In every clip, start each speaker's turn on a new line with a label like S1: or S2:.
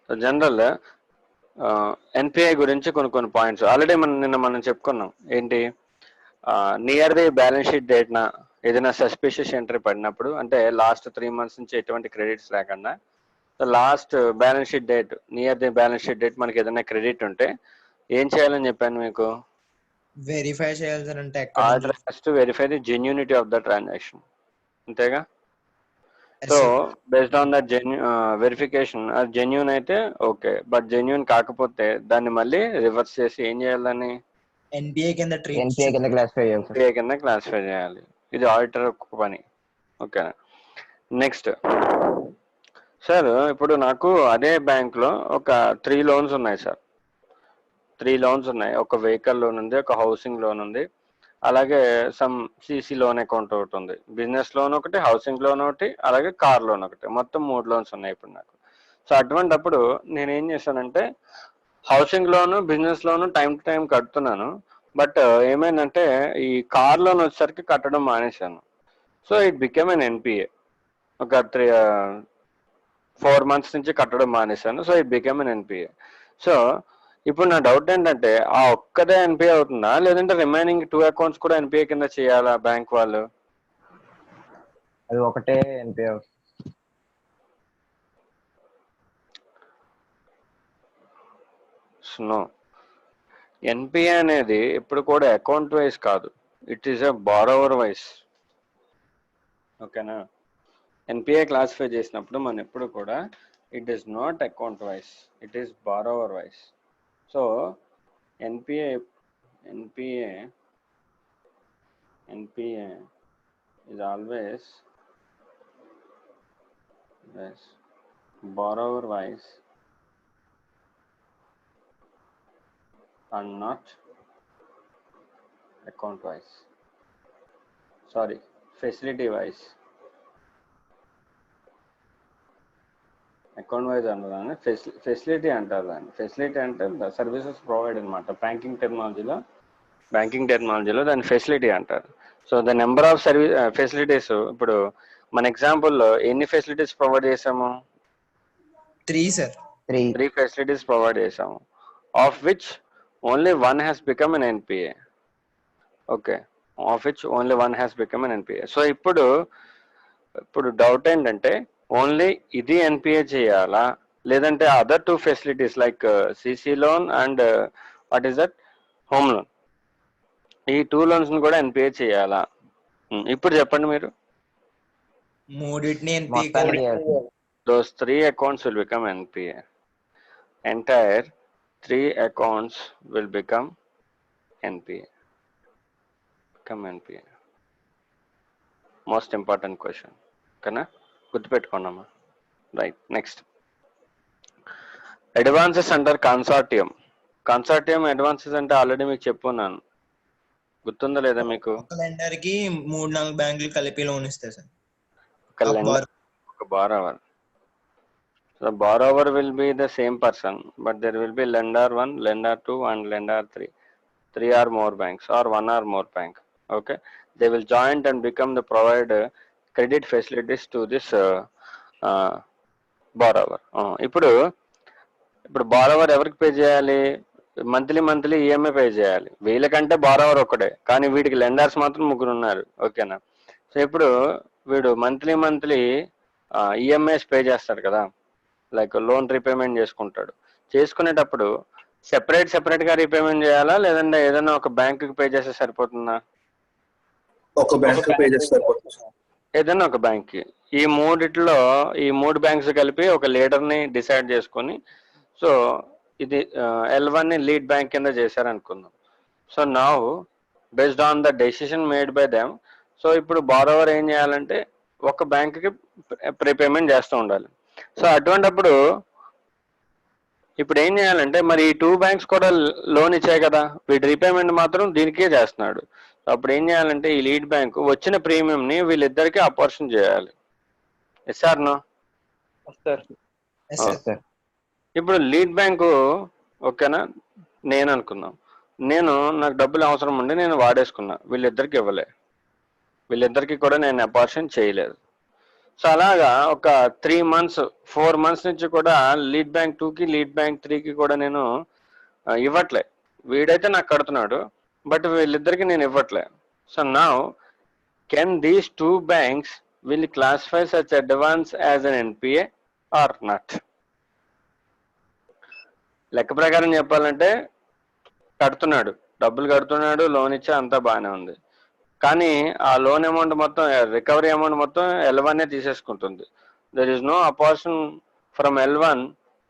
S1: General NPI గురించి కొన్ని points already మనం చెప్పుకున్నాం. ఏంటి, నియర్ ది బ్యాలెన్స్ షీట్ డేట్న ఏదైనా సస్పిషియస్ ఎంట్రీ పడినప్పుడు, అంటే లాస్ట్ 3 months నుంచి ఎటువంటి క్రెడిట్స్ లేకుండా last balance sheet date, near the balance sheet date మనకి ఏదైనా క్రెడిట్ ఉంటే ఏం చేయాలని చెప్పాను మీకు?
S2: వెరిఫై చేయాలి సార్. అంటే
S1: auditor has to verify the genuinity of the transaction, అంతేగా? So based on that verification అది జెన్యూన్ అయితే ఓకే, బట్ జెన్యూన్ కాకపోతే దాన్ని మళ్ళీ రివర్స్ చేసి ఏం చేయాలని
S2: ఎన్పిఏ కింద
S1: క్లాసిఫై చేయాలి. ఇది ఆడిటర్ పని. ఓకేనా? నెక్స్ట్ సార్, ఇప్పుడు నాకు అదే బ్యాంక్లో ఒక 3 loans ఉన్నాయి సార్. 3 loans ఉన్నాయి. ఒక వెహికల్ లోన్ ఉంది, ఒక హౌసింగ్ లోన్ ఉంది, అలాగే సమ్ సిసి లోన్ అకౌంట్ ఒకటి ఉంది, బిజినెస్ లోన్ ఒకటి, హౌసింగ్ లోన్ ఒకటి, అలాగే కార్ లోన్ ఒకటి, మొత్తం 3 loans ఉన్నాయి ఇప్పుడు నాకు. సో అటువంటప్పుడు నేను ఏం చేశానంటే housing loan, business loan time to time కడుతున్నాను. బట్ ఏమైందంటే ఈ కార్ లోన్ వచ్చేసరికి కట్టడం మానేశాను. So it became N NPA. ఒక 4 months నుంచి కట్టడం మానేశాను. So it became N NPA. So ఇప్పుడు నా డౌట్ ఏంటంటే ఆ ఒక్కదే ఎన్పిఏ అవుతుందా, లేదంటే రిమైనింగ్ 2 accounts కూడా ఎన్పిఏ కింద చేయాలా బ్యాంక్ వాళ్ళు?
S3: అది ఒకటే ఎన్పిఏ.
S1: నో, ఎన్పిఏ అనేది ఎప్పుడు కూడా అకౌంట్ వైజ్ కాదు, it is a borrower wise. ఓకేనా? ఎన్పిఏ క్లాసిఫై చేసినప్పుడు మనం ఎప్పుడు కూడా it is not account wise, it is borrower wise. So NPA is always borrower wise and not account wise. Sorry, facility wise. Account wise అంటారు, facility అంటారు దాన్ని. Facility అంటే services provide అనమాట. బ్యాంకింగ్ టెక్నాలజీలో దాన్ని ఫెసిలిటీ అంటారు. So the number of facilities, ఇప్పుడు మన ఎగ్జాంపుల్లో ఎన్ని ఫెసిలిటీస్ ప్రొవైడ్ చేసాము? 3 ఫెసిలిటీస్ ప్రొవైడ్ చేసాము, of which only 1 has become an NPA. Okay, of which only 1 has become an NPA. So ఇప్పుడు డౌట్ ఏంటంటే ఓన్లీ ఇది ఎన్పిఏ చేయాలా, లేదంటే other 2 facilities like CC loan and what is that, home loan, ఈ 2 loans ని కూడా NPA చేయాలా? ఇప్పుడు చెప్పండి మీరు. Those 3 accounts will become NPA. Entire 3 accounts will become NPA. Most important question. Kana? గుర్తుపెట్టుకోండమ్మా. Right, next advances under consortium. Advances అంటే already మీకు చెప్పున్నాను, గుర్తుందా లేదా మీకు?
S2: లెండర్ కి 3-4 బ్యాంకులు కలిపి లోన్ ఇస్తారు సార్.
S1: ఒక borrower. So borrower will be the same person, but there will be lender 1, lender 2 and lender 3. 3 or more banks or 1 or more bank. Okay, they will join and become the provide credit facilities to this borrower. ఇప్పుడు borrower ఎవరికి pay చేయాలి? Monthly EMI pay చేయాలి. వీళ్ళకంటే borrower ఒకడే, కానీ వీడికి lenders మాత్రం 3 ఉన్నారు. ఓకేనా? సో ఇప్పుడు వీడు మంత్లీ ఈఎంఐస్ పే చేస్తాడు కదా, లైక్ లోన్ రీపేమెంట్ చేసుకునేటప్పుడు సెపరేట్గా రీపేమెంట్ చేయాలా, లేదంటే ఏదైనా ఒక బ్యాంకుకి పే చేస్తే సరిపోతుందా?
S4: ఒక బ్యాంక్ పే చేస్తే సరిపోతుంది.
S1: ఏదైనా ఒక బ్యాంక్కి. ఈ 3 బ్యాంక్స్ కలిపి ఒక లీడర్ని డిసైడ్ చేసుకొని, సో ఇది L1ని లీడ్ బ్యాంక్ కింద చేశారనుకుందాం. So now based on the decision made by them, so ఇప్పుడు బారోవర్ ఏం చేయాలంటే ఒక బ్యాంక్కి ప్రీపేమెంట్ చేస్తూ ఉండాలి. సో అటువంటిప్పుడు ఇప్పుడు ఏం చేయాలంటే మరి ఈ 2 banks కూడా లోన్ ఇచ్చాయి కదా, వీడి రీపేమెంట్ మాత్రం దీనికే చేస్తున్నాడు. అప్పుడు ఏం చేయాలంటే ఈ లీడ్ బ్యాంకు వచ్చిన ప్రీమియంని వీళ్ళిద్దరికి అపోర్షన్ చేయాలి. Yes or no? ఇప్పుడు లీడ్ బ్యాంకు ఓకేనా, నేను అనుకుందాం, నాకు డబ్బులు అవసరం ఉండి నేను వాడేసుకున్నా, వీళ్ళిద్దరికి ఇవ్వలే, వీళ్ళిద్దరికి కూడా నేను అపార్షన్ చేయలేదు. సో అలాగా ఒక 3 months 4 months నుంచి కూడా లీడ్ బ్యాంక్ 2కి లీడ్ బ్యాంక్ 3కి కూడా నేను ఇవ్వట్లే. వీడైతే నాకు కడుతున్నాడు, బట్ వీళ్ళిద్దరికి నేను ఇవ్వట్లే. So now can these 2 banks will classify such advance as an NPA or not? లెక్క ప్రకారం చెప్పాలంటే కడుతున్నాడు, డబ్బులు కడుతున్నాడు, లోన్ ఇచ్చా అంతా బాగానే ఉంది. కానీ ఆ లోన్ అమౌంట్ మొత్తం, రికవరీ అమౌంట్ మొత్తం L1 తీసేసుకుంటుంది. There is no apportion from L1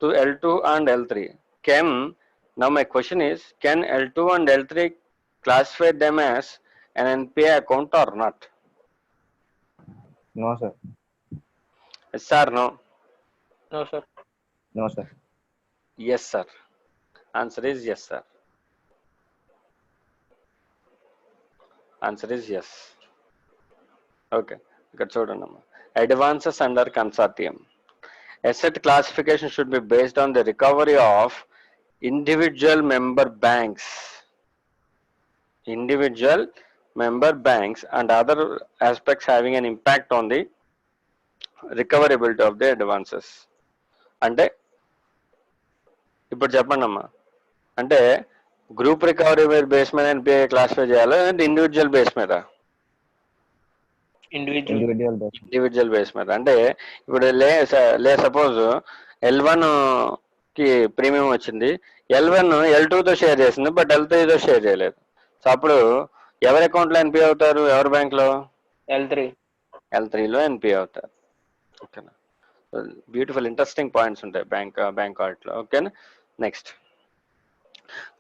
S1: to L2 and L3. Now my question is, can L2 and L3 classify them as an NPA account or not?
S3: No, sir.
S1: Yes or no?
S5: No, sir.
S3: No, sir.
S1: Yes, sir. Answer is yes, sir. Answer is yes. Okay. ఇక్కడ చూడండి అమ్మా. Advances under consortium. Asset classification should be based on the recovery of individual member banks. Individual member banks and other aspects having an impact on the recoverability of the advances. అంటే ఇప్పుడు చెప్పండి అమ్మా, అంటే group recovery base మీద NPA classify చేయాలా, అంటే individual base మీద? Individual base మీద. అంటే ఇప్పుడు లే సపోజ్ L1 కి ప్రీమియం వచ్చింది, L1 L2తో షేర్ చేసింది, బట్ L3తో షేర్ చేయలేదు. సో అప్పుడు ఎవరి అకౌంట్లో ఎన్పిఏ అవుతారు, ఎవరి బ్యాంక్లో? L3లో ఎన్పిఏ అవుతారు. ఓకేనా? బ్యూటిఫుల్ ఇంట్రెస్టింగ్ పాయింట్స్ ఉంటాయి బ్యాంక్ ఆడిట్లో. ఓకేనా? Next,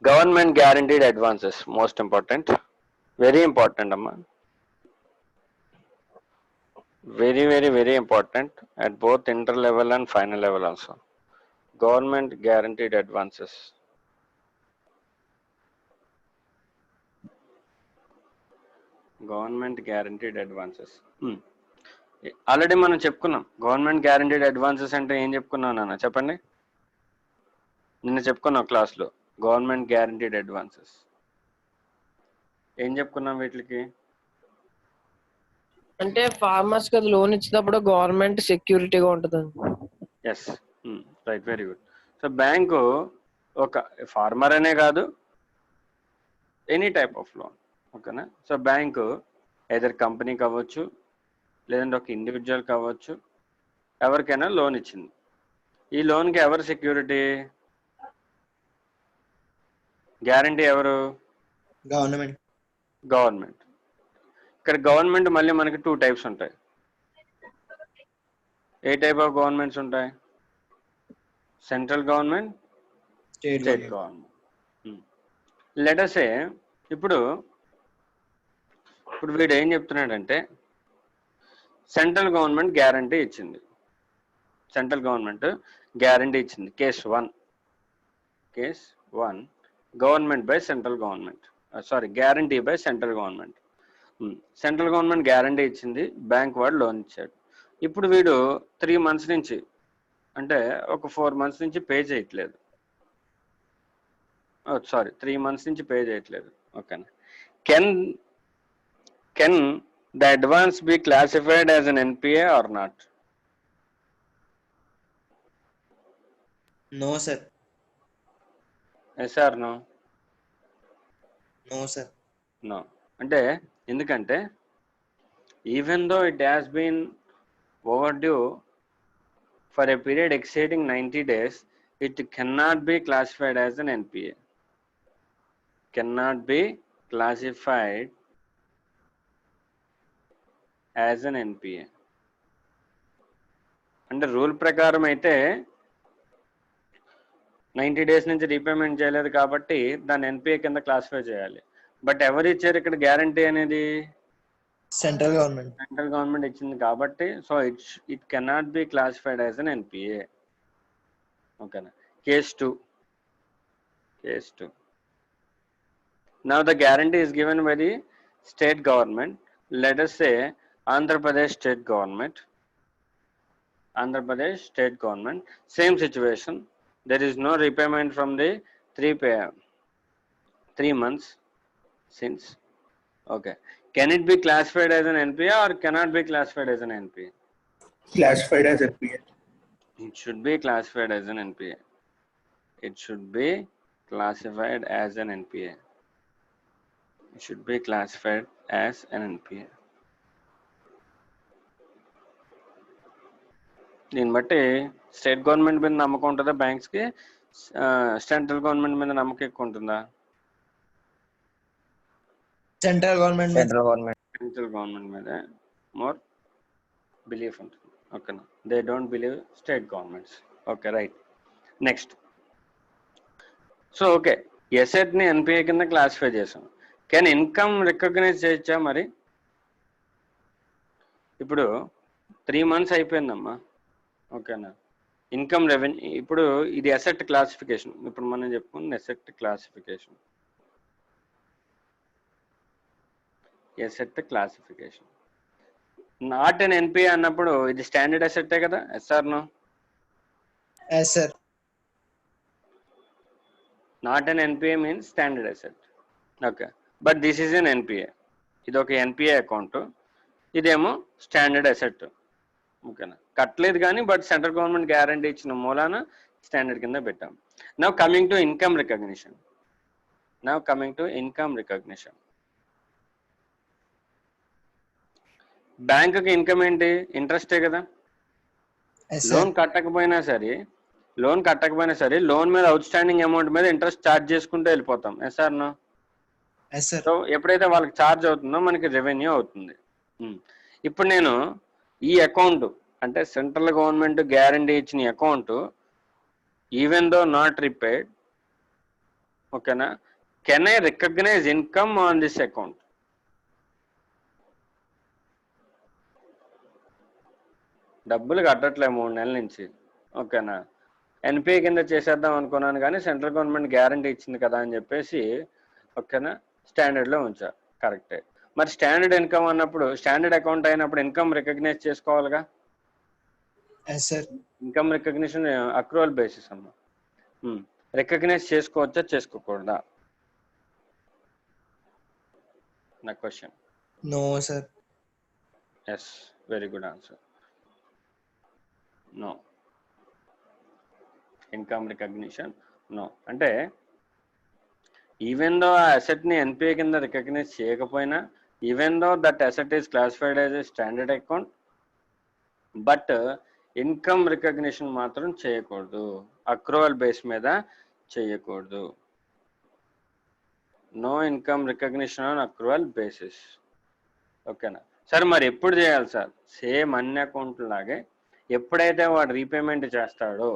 S1: government guaranteed advances, most important, very important అమ్మా, very very very important at both inter level and final level also. Government guaranteed advances. Government guaranteed advances. Already మనం చెప్పుకున్నాం government guaranteed advances అంటే ఏం చెప్పుకున్నాం నాన్న, చెప్పండి. నిన్న చెప్పుకున్నాం క్లాస్లో గవర్నమెంట్ గ్యారంటీడ్ అడ్వాన్సెస్ ఏం చెప్పుకున్నాం వీటికి?
S5: అంటే ఫార్మర్స్ కి లోన్ ఇచ్చినప్పుడు గవర్నమెంట్ సెక్యూరిటీగా ఉంటుంది.
S1: Yes, right, very good. So bank ఒక ఫార్మర్ అనే కాదు, ఎనీ టైప్ ఆఫ్ లోన్. ఓకేనా? సో బ్యాంకు ఏదర్ కంపెనీ కావచ్చు, లేదంటే ఒక ఇండివిజువల్ కావచ్చు, ఎవరికైనా లోన్ ఇచ్చింది. ఈ లోన్కి ఎవరు సెక్యూరిటీ? గ్యారంటీ ఎవరు? గవర్నమెంట్. ఇక్కడ గవర్నమెంట్ మళ్ళీ మనకి 2 types ఉంటాయి. ఏ టైప్ ఆఫ్ గవర్నమెంట్స్ ఉంటాయి? Central government, state government. Let us say ఇప్పుడు వీడు ఏం చెప్తున్నాడంటే సెంట్రల్ గవర్నమెంట్ గ్యారంటీ ఇచ్చింది. Case 1 government by central government, guarantee by central government. Central government guarantee ఇచ్చింది, బ్యాంక్ వాడు లోన్ ఇచ్చాడు. ఇప్పుడు వీడు 3 months నుంచి, అంటే ఒక 4 months నుంచి పే చేయట్లేదు. 3 months నుంచి పే చేయట్లేదు. ఓకేనా? Can the advance be classified as an NPA or not?
S2: No sir.
S1: Yes or no?
S2: No sir.
S1: No. అంటే ఎందుకంటే even though it has been overdue for a period exceeding 90 days, it cannot be classified as an NPA. Cannot be classified as an NPA. అంటే rule ప్రకారం అయితే 90 days నుంచి repayment చేయలేదు కాబట్టి దాన్ని NPA కింద క్లాసిఫై చేయాలి. బట్ ఎవరు ఇచ్చారు ఇక్కడ గ్యారంటీ అనేది?
S2: సెంట్రల్ గవర్నమెంట్
S1: ఇచ్చింది కాబట్టి so it cannot be classified as an NPA. ఓకేనా? Case 2. Now the guarantee is given by the state government. Let us say Andhra Pradesh state government. Same situation. There is no repayment from the 3 months since. Okay. Can it be classified as an NPA or cannot be classified as an NPA?
S4: Classified as NPA.
S1: It should be classified as an NPA. It should be classified as an NPA. It should be classified as an NPA. దీన్ని బట్టి state government మీద నమ్మకం ఉంటుందా బ్యాంక్స్కి, central government మీద నమ్మకం ఎక్కువ ఉంటుందా?
S2: Central government
S3: central government.
S1: Central government మీద మోర్ బిలీఫ్ ఉంటుంది. ఓకేనా, they don't believe state governments. Okay, right. Next, so okay, ఎసెట్ని ఎన్పిఏ కింద క్లాసిఫై చేసాం. కానీ ఇన్కమ్ రికగ్నైజ్ చేయొచ్చా? మరి ఇప్పుడు 3 months అయిపోయిందమ్మా. ఓకేనా, ఇన్కమ్ రెవెన్యూ, ఇప్పుడు ఇది అసెట్ క్లాసిఫికేషన్. ఇప్పుడు మనం చెప్పుకుంది asset classification. Asset classification not an NPA అన్నప్పుడు ఇది స్టాండర్డ్ అసెట్టే కదా? Yes or no?
S2: Yes sir.
S1: Not an NPA means standard asset. Okay, but this is an NPA. ఇది ఒక ఎన్పిఏ అకౌంట్, ఇదేమో స్టాండర్డ్ అసెట్. ఓకేనా, కట్టలేదు కానీ బట్ సెంట్రల్ గవర్నమెంట్ గ్యారంటీ ఇచ్చిన మూలాన స్టాండర్డ్ కింద పెట్టాం. Now coming to income recognition. బ్యాంకుకి ఇన్కమ్ ఏంటి? ఇంట్రెస్టే కదా. లోన్ కట్టకపోయినా సరే లోన్ మీద అవుట్ స్టాండింగ్ అమౌంట్ మీద ఇంట్రెస్ట్ ఛార్జ్ చేసుకుంటూ వెళ్ళిపోతాం. SR no? సో ఎప్పుడైతే వాళ్ళకి ఛార్జ్ అవుతుందో మనకి రెవెన్యూ అవుతుంది. ఇప్పుడు నేను ఈ అకౌంట్ అంటే సెంట్రల్ గవర్నమెంట్ గ్యారంటీ ఇచ్చిన account even though not repaid, ఓకేనా, can I recognise income on this account? డబ్బులు కట్టట్లే 3 నెలల నుంచి. ఓకేనా, ఎన్పిఏ కింద చేసేద్దాం అనుకున్నాను కానీ సెంట్రల్ గవర్నమెంట్ గ్యారంటీ ఇచ్చింది కదా అని చెప్పేసి ఓకేనా స్టాండర్డ్లో ఉంచా. కరెక్టే. మరి స్టాండర్డ్ ఇన్కమ్ అన్నప్పుడు, స్టాండర్డ్ అకౌంట్ అయినప్పుడు ఇన్కమ్ రికగ్నైజ్ చేసుకోవాలిగా. ఇన్కమ్ రికగ్నిషన్ అక్రూవల్ బేసిస్ అమ్మా. రికగ్నైజ్ చేసుకోవచ్చా చేసుకోకూడదా? నా question.
S2: No sir.
S1: Yes, very good answer. No, income recognition no. అంటే ఈవెన్ దో ఆ అసెట్ని ఎన్పిఏ కింద రికగ్నైజ్ చేయకపోయినా, even though that asset is classified as a standard account, but income recognition మాత్రం చేయకూడదు, అక్రూవల్ బేస్ మీద చేయకూడదు. No income recognition on accrual basis. ఓకేనా సార్? మరి ఎప్పుడు చేయాలి సార్? సేమ్ అన్ని అకౌంట్ లాగే ఎప్పుడైతే వాడు రీపేమెంట్ చేస్తాడో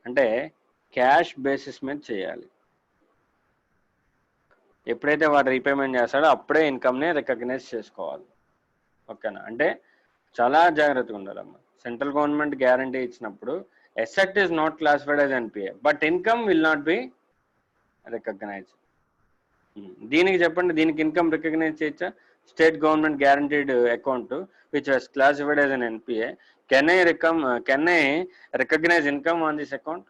S1: అంటే క్యాష్ బేసిస్ మీద చేయాలి. ఎప్పుడైతే వాడు రీపేమెంట్ చేస్తాడో అప్పుడే ఇన్కమ్ని రికగ్నైజ్ చేసుకోవాలి. ఓకేనా, అంటే చాలా జాగ్రత్తగా ఉండాలమ్మా. సెంట్రల్ గవర్నమెంట్ గ్యారంటీ ఇచ్చినప్పుడు asset is not classified as NPA but income will not be recognise. దీనికి చెప్పండి, దీనికి ఇన్కమ్ రికగ్నైజ్ చేయొచ్చా? State government guaranteed account which was classified as an NPA, can I recognise income on this account?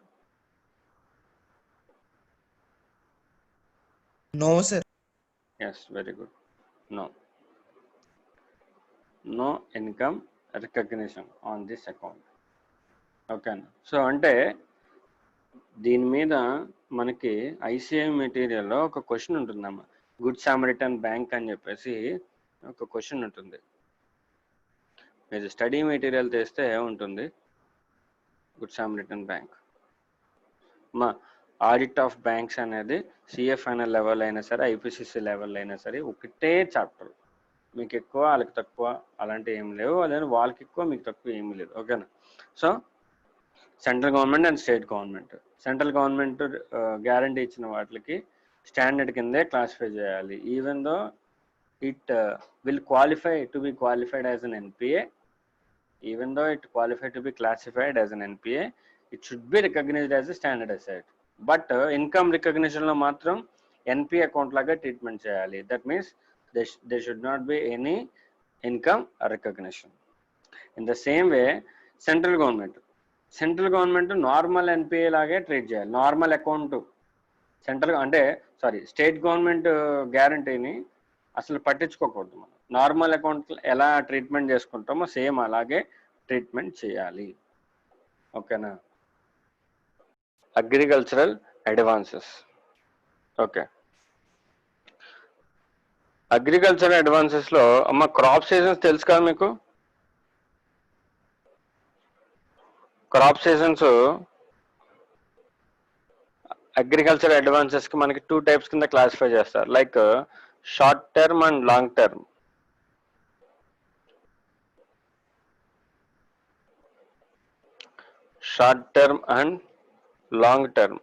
S2: No sir.
S1: Yes, very good. No income recognition on this account. ఓకేనా, so అంటే దీని మీద మనకి ICI మెటీరియల్లో ఒక question ఉంటుందమ్మా. Good సామరిటన్ bank అని చెప్పేసి ఒక క్వశ్చన్ ఉంటుంది. మీరు స్టడీ మెటీరియల్ తెస్తే ఉంటుంది గుడ్ సామరిటన్ బ్యాంక్. మా ఆడిట్ ఆఫ్ బ్యాంక్స్ అనేది సిఎఫ్ఐఎన్ఎల్ లెవెల్ అయినా సరే, ఐపీసీసీ లెవెల్ అయినా సరే ఒకటే చాప్టర్. మీకు ఎక్కువ వాళ్ళకి తక్కువ అలాంటివి ఏమి లేవు, అదే వాళ్ళకి ఎక్కువ మీకు తక్కువ ఏమీ లేదు. ఓకేనా, so central government and state government, central government guarantee ఇచ్చిన వాటికి స్టాండర్డ్ కిందే క్లాసిఫై చేయాలి. Even though it will qualify to be qualified as an NPA, even though it qualify to be classified as an NPA, it should be recognised as a standard asset. But ఇన్కమ్ రికగ్నిషన్లో మాత్రం NPA account లాగా treatment చేయాలి. That means there should not be any income recognition. In the same way, central government normal NPA లాగే treat చేయాలి. Normal account central అంటే state government గ్యారంటీని అసలు పట్టించుకోకూడదు. మనం నార్మల్ అకౌంట్ ఎలా ట్రీట్మెంట్ చేసుకుంటామో సేమ్ అలాగే ట్రీట్మెంట్ చేయాలి. ఓకేనా? Agricultural advances. Okay, agricultural advances లో అమ్మ క్రాప్ సీజన్స్ తెలుసు కదా మీకు? క్రాప్ సీజన్స్ అగ్రికల్చర్ అడ్వాన్సెస్ కి మనకి 2 టైప్స్ కింద క్లాసిఫై చేస్తారు, like short term and long term. Short term and long term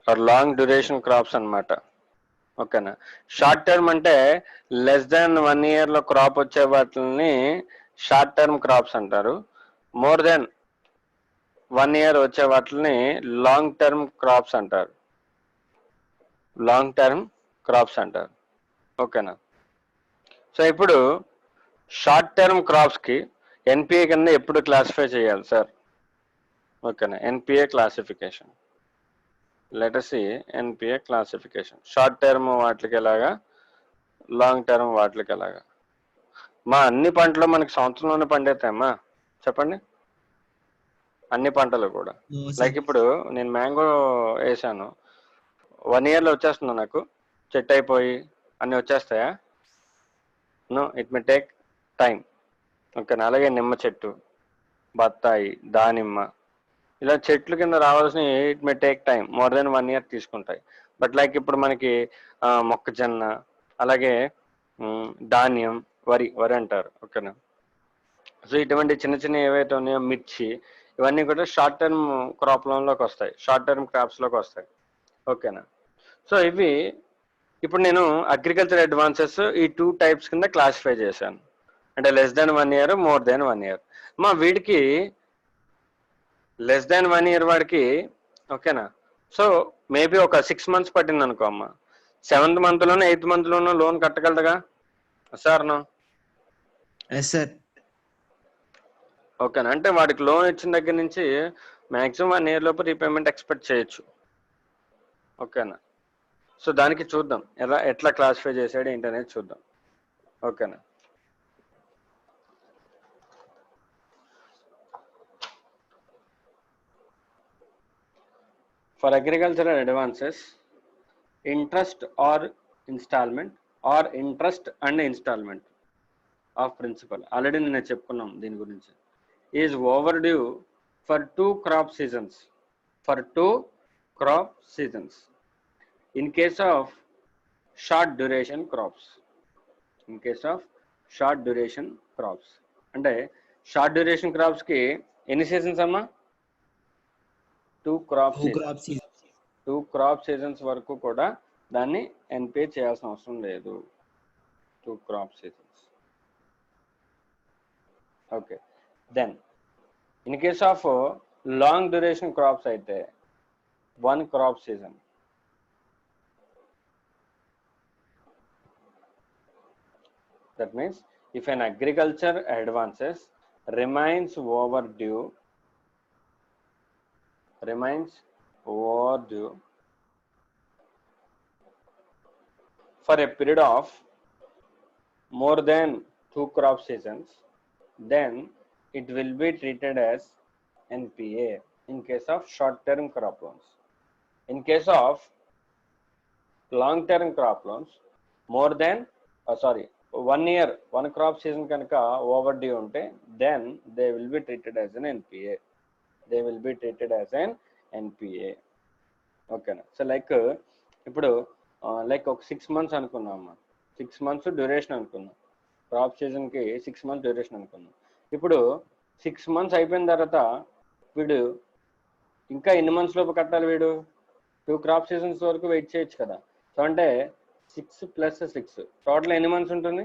S1: are long duration crops అన్నమాట. ఓకేనా? షార్ట్ టర్మ్ అంటే లెస్ దాన్ 1 year లో క్రాప్ వచ్చే వాటిని షార్ట్ టర్మ్ క్రాప్స్ అంటారు. మోర్ దెన్ 1 year వచ్చే వాటిని లాంగ్ టర్మ్ క్రాప్స్ అంటారు. లాంగ్ టర్మ్ క్రాప్స్ అంటారు. ఓకేనా? సో ఇప్పుడు షార్ట్ టర్మ్ క్రాప్స్ కి ఎన్పిఏ కింద ఎప్పుడు క్లాసిఫై చేయాలి సార్? ఓకేనా? NPA classification. Let us see NPA classification. Short term వాటికి ఎలాగా, లాంగ్ టర్మ్ వాటికి ఎలాగా. మా అన్ని పంటలు మనకి సంవత్సరంలోనే పండేతాయమ్మా, చెప్పండి. అన్ని పంటలు కూడా. లైక్ ఇప్పుడు నేను మ్యాంగో వేసాను, 1 year లో వచ్చేస్తుందా నాకు? చెట్టు అయిపోయి అన్ని వచ్చేస్తాయా? No, it may take time. ఓకేనా? అలాగే నిమ్మ చెట్టు, బత్తాయి, దానిమ్మ, ఇలా చెట్లు కింద రావాల్సిన it may take time, more than 1 year తీసుకుంటాయి. బట్ లైక్ ఇప్పుడు మనకి మొక్కజొన్న, అలాగే ధాన్యం, వరి అంటారు. ఓకేనా? సో ఇటువంటి చిన్న చిన్న ఏవైతే ఉన్నాయో, మిర్చి, ఇవన్నీ కూడా షార్ట్ టర్మ్ క్రాప్ లోకి వస్తాయి, షార్ట్ టర్మ్ క్రాప్స్ లోకి వస్తాయి. ఓకేనా? సో ఇవి ఇప్పుడు నేను అగ్రికల్చర్ అడ్వాన్సెస్ ఈ 2 టైప్స్ కింద క్లాసిఫై చేశాను. అంటే less than 1 year, more than 1 year. మా వీడికి లెస్ దాన్ 1 year వాడికి, ఓకేనా, సో మేబీ ఒక 6 months పట్టింది అనుకో అమ్మ, 7th month లోనో 8th month లోనో లోన్ కట్టగలదుగా సార్? నో?
S2: Yes sir.
S1: ఓకేనా? అంటే వాడికి లోన్ ఇచ్చిన దగ్గర నుంచి మ్యాక్సిమం 1 year లోపు రీపేమెంట్ ఎక్స్పెక్ట్ చేయొచ్చు. ఓకేనా? సో దానికి చూద్దాం ఎట్లా క్లాసిఫై చేసాడు ఏంటి అనేది చూద్దాం. ఓకేనా? For agricultural advances, interest or installment or interest and installment of principal, already నేను చెప్పుకున్నాం దీని గురించి, is overdue for 2 crop seasons. For 2 crop seasons in case of short duration crops. In case of short duration crops, అంటే short duration crops కి ఎన్ని seasons అమ్మా? 2 crop seasons. 2 crop seasons వరకు కూడా దాన్ని ఎన్పిఏ చేయాల్సిన అవసరం లేదు. 2 crop seasons. Okay. Then in case of long duration crops అయితే 1 crop season. That means if an agriculture advances remains overdue for a period of more than 2 crop seasons, then it will be treated as NPA in case of short term crop loans. In case of long term crop loans, more than 1 year 1 crop season కనుక overdue ఉంటే, then they will be treated as an NPA. They will be treated as an NPA. ఓకేనా? So like ఇప్పుడు like ఒక 6 months అనుకున్నాం అమ్మా, 6 months duration అనుకున్నాం, crop సీజన్కి 6 months duration అనుకున్నాం. ఇప్పుడు 6 months అయిపోయిన తర్వాత వీడు ఇంకా ఎన్ని మంత్స్ లోపు కట్టాలి? వీడు 2 crop seasons వరకు వెయిట్ చేయొచ్చు కదా. సో అంటే 6 + 6 టోటల్ ఎన్ని మంత్స్ ఉంటుంది?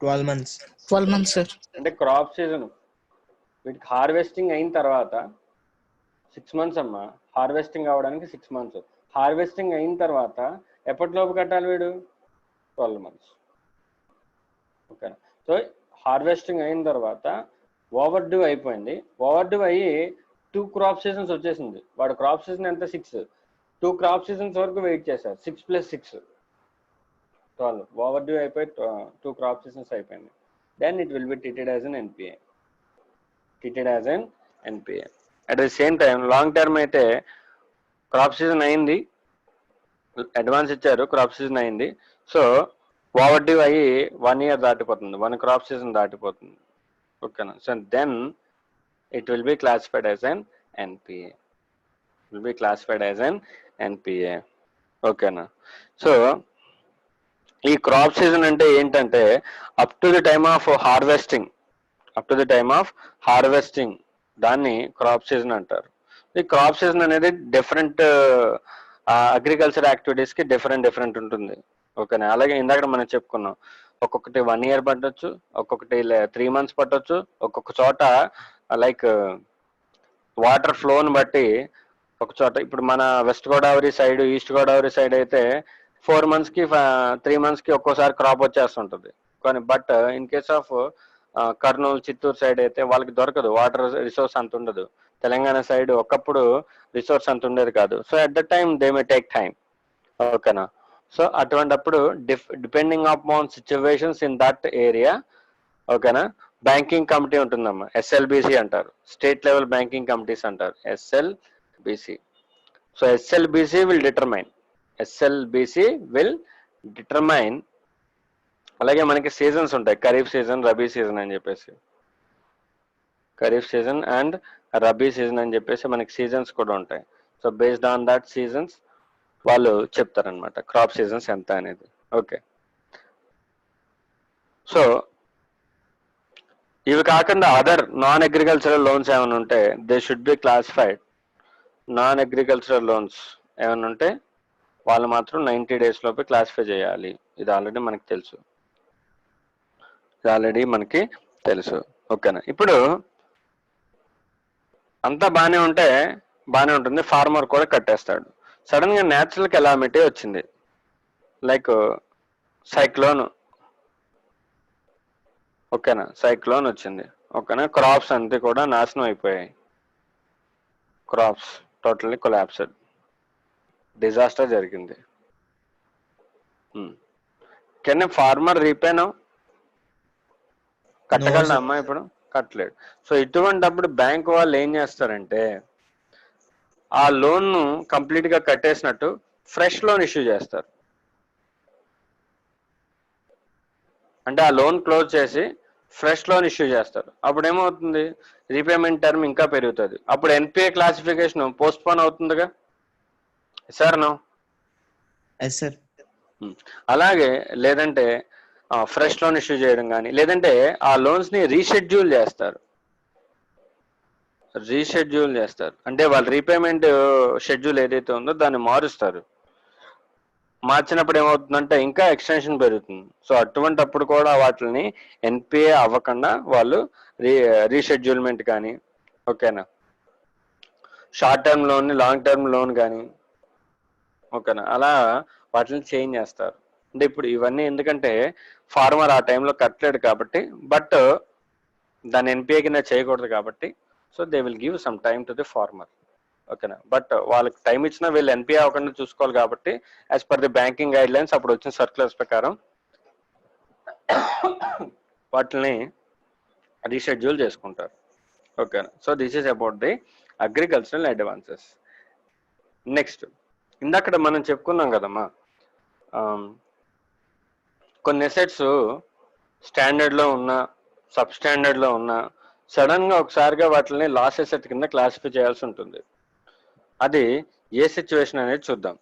S2: 12 months.
S6: 12 months sir.
S1: అంటే క్రాప్ సీజన్ వీటికి హార్వెస్టింగ్ అయిన తర్వాత 6 months అమ్మా, హార్వెస్టింగ్ అవ్వడానికి 6 months. హార్వెస్టింగ్ అయిన తర్వాత ఎప్పటిలోపు కట్టాలి వీడు? 12 months. ఓకే. సో హార్వెస్టింగ్ అయిన తర్వాత ఓవర్ డ్యూ అయిపోయింది, ఓవర్ డ్యూ అయ్యి 2 crop seasons వచ్చేసింది. వాడు క్రాప్ సీజన్ ఎంత? 6. 2 crop seasons వరకు వెయిట్ చేశారు. 6 + 6 12. ఓవర్ డ్యూ అయిపోయి 2 crop seasons అయిపోయింది. then it will be treated as an NPA. Treated as an NPA. At the same time, long term అయితే crop season అయింది, advance ఇచ్చారు, క్రాప్ సీజన్ అయింది, so overdue అయ్యి 1 year దాటిపోతుంది, 1 crop season దాటిపోతుంది. ఓకేనా? So then it will be classified as an NPA. Will be classified as an NPA. ఓకేనా? So ఈ క్రాప్ సీజన్ అంటే ఏంటంటే up to the time of harvesting, up to the time of harvesting దాన్ని crop season అంటారు. ఈ crop season అనేది different agriculture activities కి different ఉంటుంది. ఓకేనా? అలాగే ఇందాక మనం చెప్పుకున్నాం, ఒక్కొక్కటి 1 year పట్టొచ్చు, ఒక్కొక్కటి 3 months పట్టొచ్చు, ఒక్కొక్క చోట లైక్ వాటర్ ఫ్లోని బట్టి ఒక చోట, ఇప్పుడు మన west Godavari side, east Godavari side అయితే 4 months కి 3 months కి ఒక్కోసారి క్రాప్ వచ్చేస్తుంటుంది. కానీ but in case of Kurnool, Chittoor side అయితే వాళ్ళకి దొరకదు, వాటర్ రిసోర్స్ అంత ఉండదు. తెలంగాణ సైడ్ ఒకప్పుడు రిసోర్స్ అంత ఉండేది కాదు. So at the time they may take time. ఓకేనా? సో అటువంటిప్పుడు depending on situations in that area, ఓకేనా, బ్యాంకింగ్ కమిటీ ఉంటుందమ్మా, SLBC అంటారు, స్టేట్ లెవెల్ బ్యాంకింగ్ కమిటీస్ అంటారు, SLBC. So SLBC will determine. అలాగే మనకి సీజన్స్ ఉంటాయి, ఖరీఫ్ సీజన్, రబీ సీజన్ అని చెప్పేసి, kharif season and rabi season అని చెప్పేసి మనకి సీజన్స్ కూడా ఉంటాయి. So based on that seasons వాళ్ళు చెప్తారనమాట క్రాప్ సీజన్స్ ఎంత అనేది. ఓకే, సో ఇవి కాకుండా అదర్ నాన్ అగ్రికల్చరల్ లోన్స్ ఏమైనా ఉంటే they should be classified. Non agricultural loans ఏమైనా ఉంటే వాళ్ళు మాత్రం 90 days లోపే క్లాసిఫై చేయాలి. ఇది ఆల్రెడీ మనకి తెలుసు. ఓకేనా? ఇప్పుడు అంతా బాగానే ఉంటుంది, ఫార్మర్ కూడా కట్టేస్తాడు. సడన్ గా న్యాచురల్ కెలామిటీ వచ్చింది, లైక్ సైక్లోన్. ఓకేనా? సైక్లోన్ వచ్చింది. ఓకేనా? క్రాప్స్ అంతా కూడా నాశనం అయిపోయాయి, క్రాప్స్ టోటల్లీ కొలాప్స్డ్, డిజాస్టర్ జరిగింది. Can farmer repay now? కట్టగలడా అమ్మా? ఇప్పుడు కట్టలేడు. సో ఇటువంటిప్పుడు బ్యాంక్ వాళ్ళు ఏం చేస్తారంటే ఆ లోన్ ను కంప్లీట్ గా కట్టేసినట్టు ఫ్రెష్ లోన్ ఇష్యూ చేస్తారు. అంటే ఆ లోన్ క్లోజ్ చేసి ఫ్రెష్ లోన్ ఇష్యూ చేస్తారు. అప్పుడు ఏమవుతుంది, రీపేమెంట్ టర్మ్ ఇంకా పెరుగుతుంది. అప్పుడు NPA క్లాసిఫికేషన్ పోస్ట్ పోన్ అవుతుందిగా సార్. No
S2: yes sir.
S1: అలాగే లేదంటే ఫ్రెష్ లోన్ ఇష్యూ చేయడం కానీ, లేదంటే ఆ లోన్స్ ని రీషెడ్యూల్ చేస్తారు. అంటే వాళ్ళ రీపేమెంట్ షెడ్యూల్ ఏదైతే ఉందో దాన్ని మారుస్తారు. మార్చినప్పుడు ఏమవుతుందంటే ఇంకా ఎక్స్టెన్షన్ పెరుగుతుంది. సో అటువంటిప్పుడు కూడా వాటిని NPA అవ్వకుండా వాళ్ళు రీషెడ్యూల్మెంట్ కానీ, ఓకేనా, short term loan, long term loan కానీ, ఓకేనా, అలా వాటిని చేంజ్ చేస్తారు. అంటే ఇప్పుడు ఇవన్నీ ఎందుకంటే ఫార్మర్ ఆ టైంలో కట్టలేడు కాబట్టి, బట్ దాన్ని NPA కింద చేయకూడదు కాబట్టి, so they will give some time to the farmer. ఓకేనా? బట్ వాళ్ళకి టైం ఇచ్చినా వీళ్ళు NPA అవ్వకుండా చూసుకోవాలి కాబట్టి as per the banking guidelines అప్పుడు వచ్చిన సర్క్యులర్స్ ప్రకారం వాటిని రీషెడ్యూల్ చేసుకుంటారు. ఓకేనా? So this is about the agricultural advances. Next, ఇందాక మనం చెప్పుకున్నాం కదమ్మా, కొన్ని అసెట్స్ స్టాండర్డ్ లో ఉన్నా, సబ్ స్టాండర్డ్ లో ఉన్నా, సడన్ గా ఒకసారిగా వాటిని లాస్ అసెట్ కింద క్లాసిఫై చేయాల్సి ఉంటుంది. అది ఏ సిచ్యువేషన్ అనేది చూద్దాం.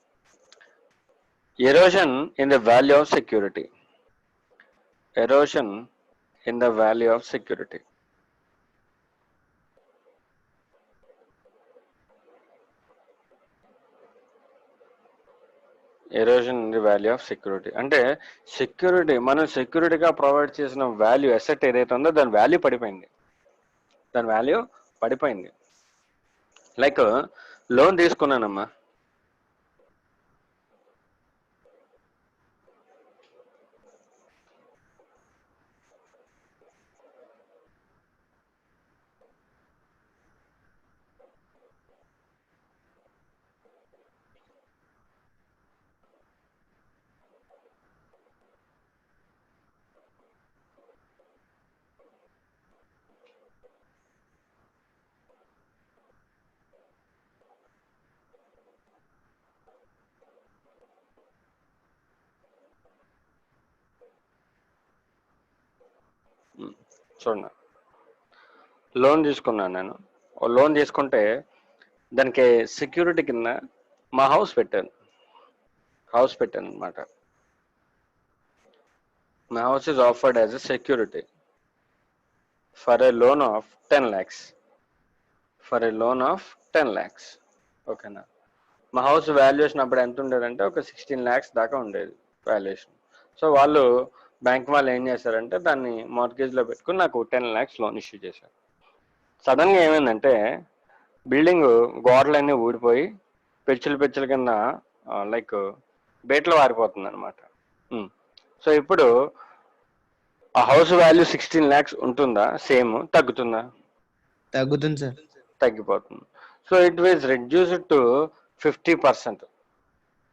S1: Erosion in the value of security. Erosion in the value of security. Erosion in the value of security అంటే సెక్యూరిటీ, మనం సెక్యూరిటీగా ప్రొవైడ్ చేసిన వాల్యూ, అసెట్ ఏదైతే ఉందో దాని వాల్యూ పడిపోయింది. లైక్ లోన్ తీసుకున్నానమ్మా, చూడండి, లోన్ తీసుకున్నాను నేను. లోన్ తీసుకుంటే దానికి సెక్యూరిటీ కింద మా హౌస్ పెట్టాను అనమాట. My house is offered as a security for a loan of 10 lakhs. ఓకేనా. మా హౌస్ వాల్యుయేషన్ అప్పుడు ఎంత ఉండేదంటే ఒక 16 lakhs దాకా ఉండేది వాల్యుయేషన్. సో వాళ్ళు బ్యాంక్ వాళ్ళు ఏం చేశారంటే దాన్ని మార్గేజ్లో పెట్టుకుని నాకు 10 lakhs లోన్ ఇష్యూ చేశారు. సడన్గా ఏమైందంటే బిల్డింగ్ గోడలన్నీ ఊడిపోయి పెచ్చుల కింద లైక్ బేట్లో వారిపోతుంది అనమాట. సో ఇప్పుడు ఆ హౌస్ వాల్యూ 16 lakhs ఉంటుందా, సేమ్ తగ్గుతుందా?
S2: తగ్గుతుంది సార్.
S1: తగ్గిపోతుంది. So it was reduced to 50%.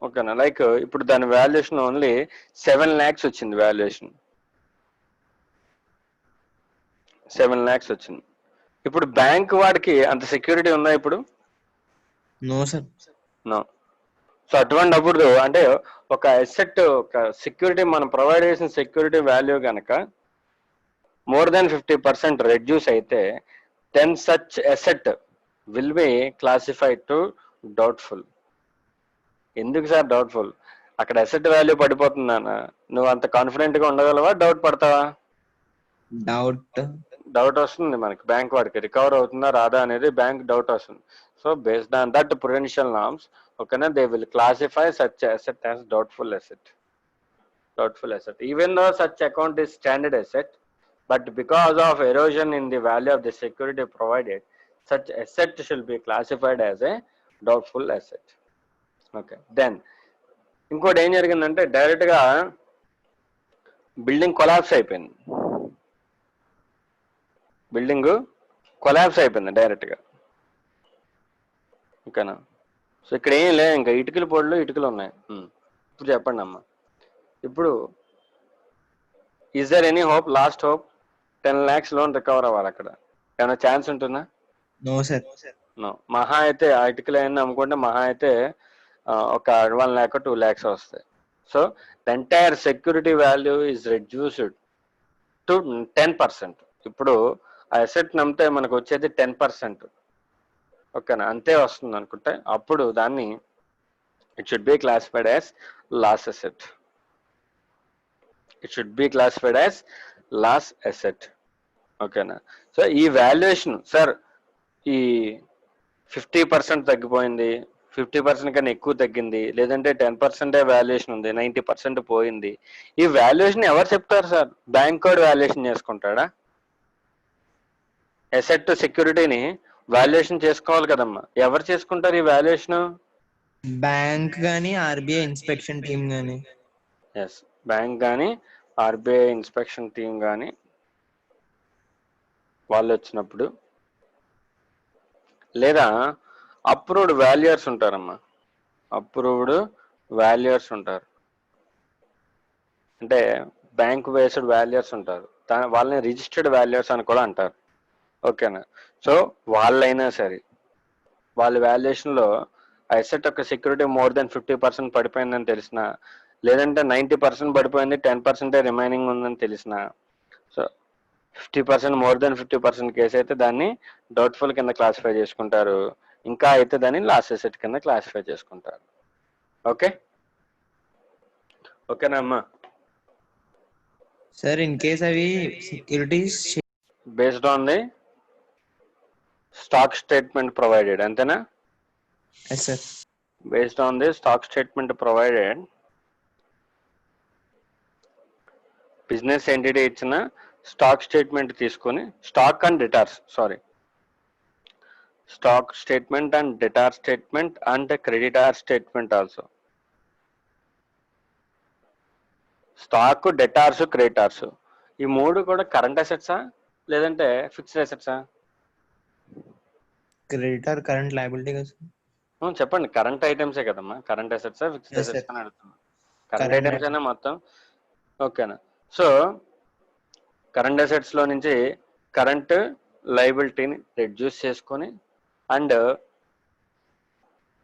S1: ఓకేనా. లైక్ ఇప్పుడు దాని వాల్యుయేషన్ ఓన్లీ 7 lakhs వచ్చింది. వాల్యుయేషన్ 7 lakhs వచ్చింది. ఇప్పుడు బ్యాంక్ వాడికి అంత సెక్యూరిటీ ఉందా ఇప్పుడు?
S2: No sir.
S1: నో. సో అటువంటిప్పుడు అంటే ఒక అసెట్, ఒక సెక్యూరిటీ మనం ప్రొవైడ్ చేసిన సెక్యూరిటీ వాల్యూ కనుక మోర్ దాన్ 50% రెడ్యూస్ అయితే then such asset will be classified to doubtful. ఎందుకు సార్ డౌట్ఫుల్? అక్కడ అసెట్ వాల్యూ పడిపోతుందన్న నువ్వు అంత కాన్ఫిడెంట్గా ఉండగలవా? డౌట్ పడతావా? డౌట్ వస్తుంది మనకి. బ్యాంక్ వాడికి రికవర్ అవుతుందా రాదా అనేది బ్యాంక్ డౌట్ వస్తుంది. So based on that prudential norms, ఓకేనా, they will classify such asset as doubtful asset. Even though such account is standard asset, but because of erosion in the value of the security provided, such asset should be classified as a doubtful asset. Okay. Then ఇంకోటి ఏం జరిగిందంటే డైరెక్ట్గా building collapse అయిపోయింది. డైరెక్ట్గా. ఓకేనా. So ఇక్కడ ఏం లేదు, ఇంకా ఇటుకలు ఉన్నాయి. ఇప్పుడు చెప్పండి అమ్మా, ఇప్పుడు is there any hope, last hope 10 lakhs loan recover అవ్వాలి? అక్కడ ఏమైనా ఛాన్స్ ఉంటుందా?
S2: No sir.
S1: నో. మహా అయితే ఆ ఇటుకలు అయినా అమ్ముకుంటే మహా అయితే ఒక 1 lakh 2 lakhs వస్తాయి. So the entire security value is reduced to 10%. ఇప్పుడు ఆ అసెట్ నమ్మితే మనకు వచ్చేది 10%. ఓకేనా, అంతే వస్తుంది అనుకుంటే అప్పుడు దాన్ని it should be classified as loss asset. ఓకేనా. సో ఈ వాల్యుయేషన్ సార్ ఈ 50% తగ్గిపోయింది, 50% కన్నా ఎక్కువ తగ్గింది, లేదంటే 10% వాల్యుయేషన్ ఉంది, 90% పోయింది. ఈ వాల్యుయేషన్ ఎవరు చెప్తారు సార్? బ్యాంక్ కోడ్ వాల్యుయేషన్ చేసుకుంటాడా? అసెట్ సెక్యూరిటీని వాల్యుయేషన్ చేసుకోవాలి కదమ్మా. ఎవరు చేసుకుంటారు ఈ వాల్యుయేషన్?
S2: బ్యాంక్ గానీ ఆర్బీఐ ఇన్స్పెక్షన్ టీమ్ గానీ.
S1: ఎస్, బ్యాంక్ కానీ ఆర్బీఐ ఇన్స్పెక్షన్ టీమ్ కానీ వాళ్ళు వచ్చినప్పుడు, లేదా అప్రూవ్డ్ వాల్యూయర్స్ ఉంటారమ్మా. అంటే బ్యాంక్ బేస్డ్ వాల్యూయర్స్ ఉంటారు. వాళ్ళని రిజిస్టర్డ్ వాల్యూయర్స్ అని కూడా అంటారు. ఓకేనా. సో వాళ్ళైనా సరే వాళ్ళ వాల్యుయేషన్లో అసెట్ యొక్క సెక్యూరిటీ మోర్ దెన్ 50% పడిపోయిందని తెలిసిన, లేదంటే 90% పడిపోయింది 10% రిమైనింగ్ ఉందని తెలిసిన, సో 50% మోర్ దెన్ 50% కేసు అయితే దాన్ని డౌట్ఫుల్ కింద క్లాసిఫై చేసుకుంటారు. ఇంకా అయితే దాన్ని లాస్ అసెట్ కింద క్లాసిఫై చేసుకుంటారు. ఓకేనా అమ్మా?
S2: సార్ ఇన్ కేస్ అవి securities
S1: based on the stock statement provided, అంతేనా?
S2: Yes sir.
S1: Based on the stock statement provided, business entity ఇచ్చిన స్టాక్ స్టేట్మెంట్ తీసుకొని stock statement and debtor statement and creditor statement also. Stock, debtors, creditors ఈ మూడు కూడా current అసెట్సా లేదంటే fixed అసెట్సా?
S2: Creditor current liability కదా సార్.
S1: చెప్పండి, కరెంట్ ఐటమ్సే కదమ్మా. కరెంట్ అసెట్సా ఫిక్స్డ్ అసెట్స్ అని అడుగుతున్నా. కరెంట్ ఐటమ్స్ అయినా మొత్తం. ఓకేనా. సో కరెంట్ అసెట్స్ లో నుంచి కరెంట్ లయబిలిటీని రెడ్యూస్ చేసుకొని and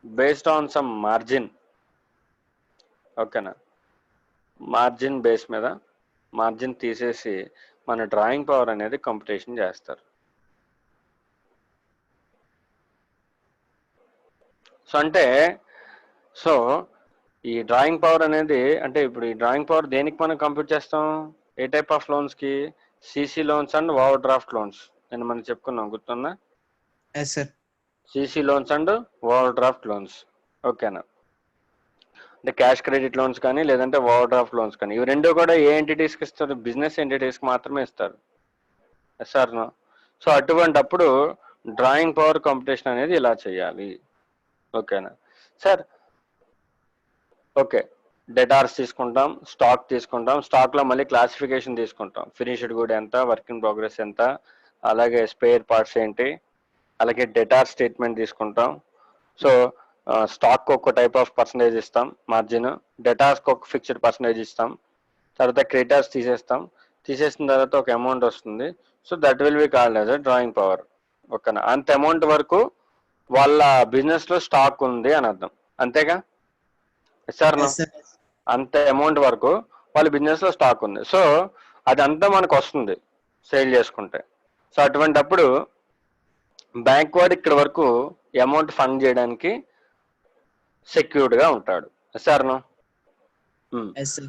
S1: based on some margin, ఓకేనా, మార్జిన్ బేస్ మీద మార్జిన్ తీసేసి మన డ్రాయింగ్ పవర్ అనేది కంప్యూటేషన్ చేస్తారు. సో ఈ డ్రాయింగ్ పవర్ అనేది అంటే ఇప్పుడు ఈ డ్రాయింగ్ పవర్ దేనికి మనం కంప్యూట్ చేస్తాం? ఏ టైప్ ఆఫ్ లోన్స్కి? CC loans and overdraft loans నేను మనం చెప్పుకున్నాం, గుర్తుందా?
S2: Yes sir.
S1: CC loans and overdraft loans. ఓకేనా? అంటే క్యాష్ క్రెడిట్ లోన్స్ కానీ లేదంటే ఓవర్ డ్రాఫ్ట్ లోన్స్ కానీ, ఇవి రెండు కూడా ఏ ఎంటిటీస్కి ఇస్తారు? బిజినెస్ ఎంటిటీస్కి మాత్రమే ఇస్తారు. Sir no. సో అటువంటప్పుడు డ్రాయింగ్ పవర్ కంప్యూటేషన్ అనేది ఇలా చేయాలి. ఓకేనా సార్? ఓకే, డెటార్స్ తీసుకుంటాం, స్టాక్ తీసుకుంటాం, స్టాక్లో మళ్ళీ క్లాసిఫికేషన్ తీసుకుంటాం. ఫినిష్డ్ గుడ్ ఎంత, వర్క్ ఇన్ ప్రోగ్రెస్ ఎంత, అలాగే స్పేర్ పార్ట్స్ ఏంటి, అలాగే డెటార్ స్టేట్మెంట్ తీసుకుంటాం. సో స్టాక్ ఒక టైప్ ఆఫ్ పర్సంటేజ్ ఇస్తాం మార్జిన్, డెటార్స్కి ఒక ఫిక్స్డ్ పర్సంటేజ్ ఇస్తాం, తర్వాత క్రెడిటార్స్ తీసేసిన తర్వాత ఒక అమౌంట్ వస్తుంది. So that will be called as a drawing power. ఓకేనా? అంత అమౌంట్ వరకు వాళ్ళ బిజినెస్లో స్టాక్ ఉంది అని అర్థం, అంతేగా సార్?
S2: Yes sir.
S1: అంత అమౌంట్ వరకు వాళ్ళ బిజినెస్లో స్టాక్ ఉంది. సో అదంతా మనకు వస్తుంది సేల్ చేసుకుంటే. సో అటువంటప్పుడు బ్యాంక్ వాడు ఇక్కడ వరకు అమౌంట్ ఫండ్ చేయడానికి సెక్యూర్డ్గా ఉంటాడు. సార్ను.
S2: Yes sir.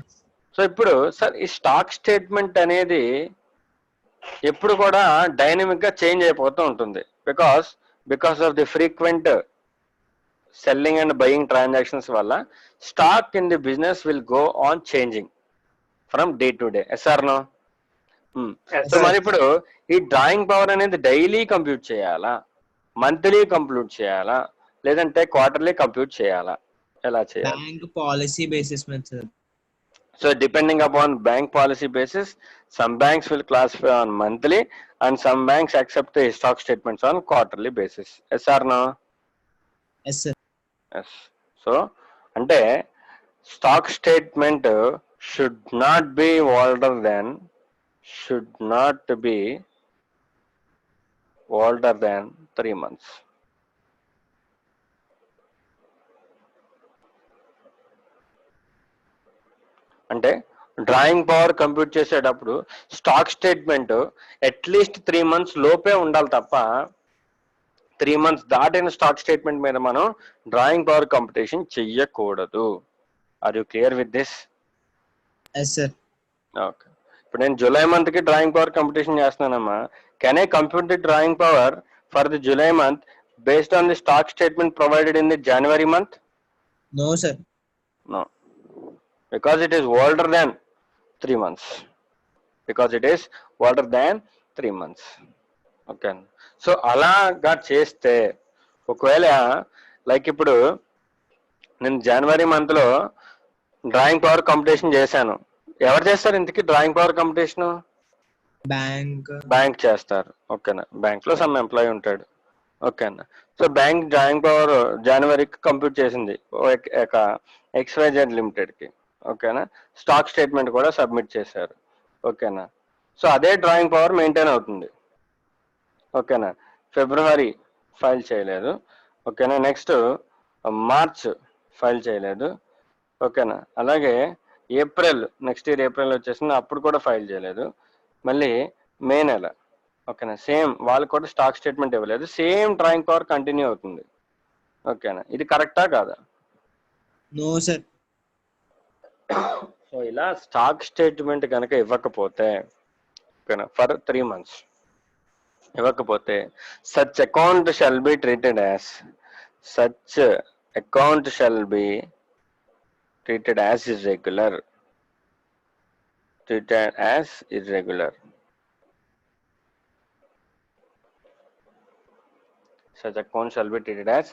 S1: సో ఇప్పుడు సార్ ఈ స్టాక్ స్టేట్మెంట్ అనేది ఎప్పుడు కూడా డైనమిక్గా చేంజ్ అయిపోతూ ఉంటుంది. Because of the frequent selling and buying transactions వల్ల stock in the business will go on changing from day to day. Yes or no? So మరి ఇప్పుడు ఈ డ్రాయింగ్ పవర్ అనేది డైలీ కంప్యూట్ చేయాలా, మంత్లీ కంప్యూట్ చేయాలా, లేదంటే క్వార్టర్లీ కంప్యూట్ చేయాలా? ఎలా చేయాలి?
S2: బ్యాంక్ పాలసీ బేసిస్ మీద sir.
S1: So depending upon bank policy basis, some banks will classify on monthly and some banks accept the stock statements on quarterly basis. Yes or no?
S2: Yes sir.
S1: Yes. So ante stock statement should not be older than 3 months. అంటే drawing power compute చేసేటప్పుడు stock statement at least 3 months లోపే ఉండాలి తప్ప 3 months దాటిన stock statement మీద మనం drawing power computation చెయ్యకూడదు. Are you clear with this?
S2: Yes sir.
S1: Okay. ఇప్పుడు నేను జూలై మంత్కి డ్రాయింగ్ పవర్ కంప్యూటేషన్ చేస్తున్నానమ్మా. Can I compute the drawing power for the July month based on the stock statement provided in the January month?
S2: No sir.
S1: No, because it is older than 3 months. Okay. So అలాగా చేస్తే ఒకవేళ like ఇప్పుడు నేను జనవరి మంత్లో drawing power competition చేశాను. ఎవరు చేస్తారు ఇంతకీ డ్రాయింగ్ పవర్ కంపిటీషన్? బ్యాంక్ చేస్తారు. ఓకేనా? బ్యాంక్లో సమ్ ఎంప్లాయీ ఉంటాడు. ఓకేనా? సో బ్యాంక్ డ్రాయింగ్ పవర్ జనవరికి కంప్యూట్ చేసింది XYZ లిమిటెడ్కి. ఓకేనా? స్టాక్ స్టేట్మెంట్ కూడా సబ్మిట్ చేశారు. ఓకేనా? సో అదే డ్రాయింగ్ పవర్ మెయింటైన్ అవుతుంది. ఓకేనా? ఫిబ్రవరి ఫైల్ చేయలేదు. ఓకేనా? నెక్స్ట్ మార్చ్ ఫైల్ చేయలేదు. ఓకేనా? అలాగే ఏప్రిల్, నెక్స్ట్ ఇయర్ ఏప్రిల్ వచ్చేసింది, అప్పుడు కూడా ఫైల్ చేయలేదు. మళ్ళీ మే నెల. ఓకేనా? సేమ్ వాళ్ళు కూడా స్టాక్ స్టేట్మెంట్ ఇవ్వలేదు. సేమ్ డ్రాయింగ్ పవర్ కంటిన్యూ అవుతుంది. ఓకేనా? ఇది కరెక్టా కాదా?
S2: No sir.
S1: సో ఇలా స్టాక్ స్టేట్మెంట్ కనుక ఇవ్వకపోతే, ఓకేనా, ఫర్ 3 months ఇవ్వకపోతే such account shall be treated as irregular. Such account shall be treated as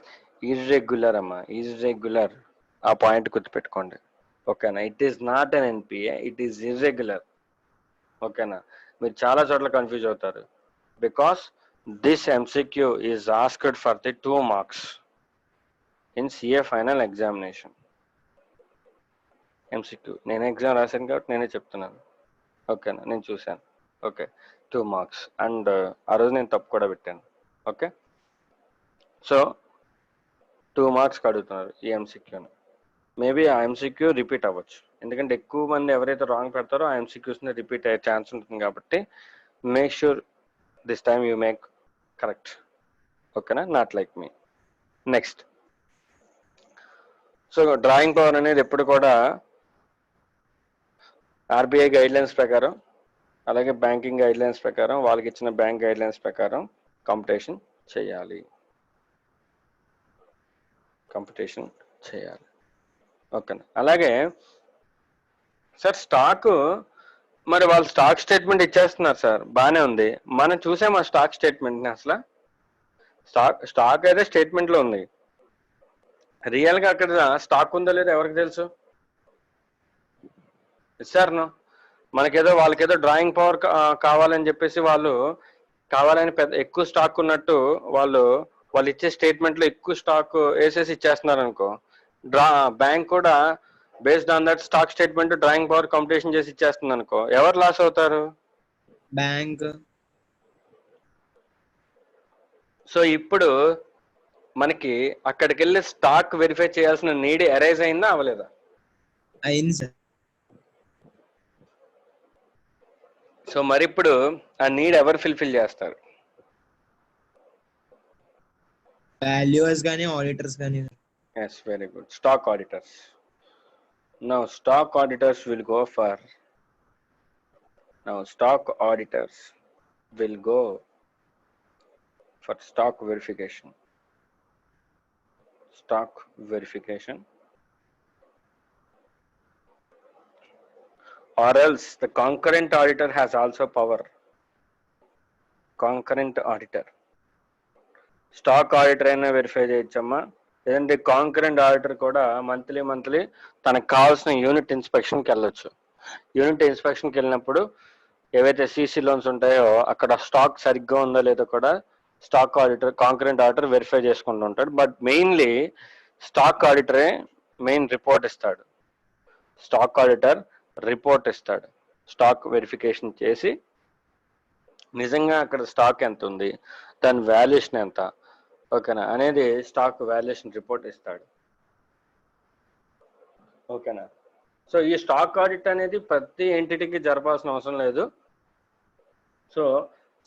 S1: irregular అమ్మా. irregular ఆ పాయింట్ గుర్తుపెట్టుకోండి. ఓకేనా? It is not an NPA, it is irregular. ఓకేనా? మీరు చాలా చోట్ల కన్ఫ్యూజ్ అవుతారు. Because this MCQ is asked for the 2 marks in CA final examination. MCQ నేను ఎగ్జామ్ రాశాను కాబట్టి నేనే చెప్తున్నాను. ఓకేనా? నేను చూశాను. ఓకే, 2 marks అండ్ ఆ రోజు నేను తప్పు కూడా పెట్టాను. ఓకే, సో 2 marks అడుగుతున్నారు ఈ MCQని. మేబీ ఆ MCQ రిపీట్ అవ్వచ్చు, ఎందుకంటే ఎక్కువ మంది ఎవరైతే రాంగ్ పెడతారో ఆ ఎంసీక్యూస్ని రిపీట్ అయ్యే ఛాన్స్ ఉంటుంది కాబట్టి make sure this time you make correct. ఓకేనా, not like me. Next, so drawing power అనేది ఎప్పుడు కూడా ఆర్బీఐ గైడ్లైన్స్ ప్రకారం అలాగే బ్యాంకింగ్ గైడ్లైన్స్ ప్రకారం వాళ్ళకి ఇచ్చిన బ్యాంక్ గైడ్లైన్స్ ప్రకారం కంపిటీషన్ చేయాలి. ఓకేనా. అలాగే సార్ స్టాక్, మరి వాళ్ళు స్టాక్ స్టేట్మెంట్ ఇచ్చేస్తున్నారు సార్, బాగానే ఉంది. మనం చూసాం ఆ స్టాక్ స్టేట్మెంట్ని. అసలు స్టాక్ అయితే స్టేట్మెంట్లో ఉంది, రియల్గా అక్కడ స్టాక్ ఉందో లేదో ఎవరికి తెలుసు? ఇచ్చారు మనకేదో, వాళ్ళకేదో డ్రాయింగ్ పవర్ కావాలని చెప్పేసి వాళ్ళు కావాలని ఎక్కువ స్టాక్ ఉన్నట్టు వాళ్ళు ఇచ్చే స్టేట్మెంట్లో ఎక్కువ స్టాక్ వేసేసి ఇచ్చేస్తున్నారు అనుకో, బ్యాంక్ కూడా based on that stock statement drawing power competition చేసి ఇచ్చేస్తుంది అనుకో, ఎవరు లాస్ అవుతారు?
S2: బ్యాంక్.
S1: సో ఇప్పుడు మనకి అక్కడికి వెళ్ళి స్టాక్ వెరిఫై చేయాల్సిన నీడ్ అరైజ్ అయిందా అవ్వలేదా?
S2: అయింది సార్.
S1: సో మరి ఇప్పుడు ఆ నీడ్ ఎవరు ఫిల్ఫిల్ చేస్తారు?
S2: వాల్యూయర్స్ కానీ ఆడిటర్స్ కానీ.
S1: Yes, very good. Stock auditors. Now stock auditors will go for stock verification. Or else the concurrent auditor has also power. Concurrent auditor. Stock auditor అయినా వెరిఫై చేయొచ్చమ్మా, లేదంటే concurrent auditor కూడా monthly తనకు కావాల్సిన unit ఇన్స్పెక్షన్కి వెళ్ళొచ్చు. Unit ఇన్స్పెక్షన్కి వెళ్ళినప్పుడు ఏవైతే CC loans ఉంటాయో అక్కడ స్టాక్ సరిగ్గా ఉందో లేదో కూడా stock auditor, concurrent auditor verify చేసుకుంటూ ఉంటాడు. బట్ మెయిన్లీ స్టాక్ ఆడిటరే మెయిన్ రిపోర్ట్ ఇస్తాడు. స్టాక్ ఆడిటర్ రిపోర్ట్ ఇస్తాడు, స్టాక్ వెరిఫికేషన్ చేసి నిజంగా అక్కడ స్టాక్ ఎంత ఉంది, దాని వాల్యుయేషన్ ఎంత, ఓకేనా అనేది స్టాక్ వాల్యుయేషన్ రిపోర్ట్ ఇస్తాడు. ఓకేనా. సో ఈ స్టాక్ ఆడిట్ అనేది ప్రతి ఎంటిటీకి జరపాల్సిన అవసరం లేదు. సో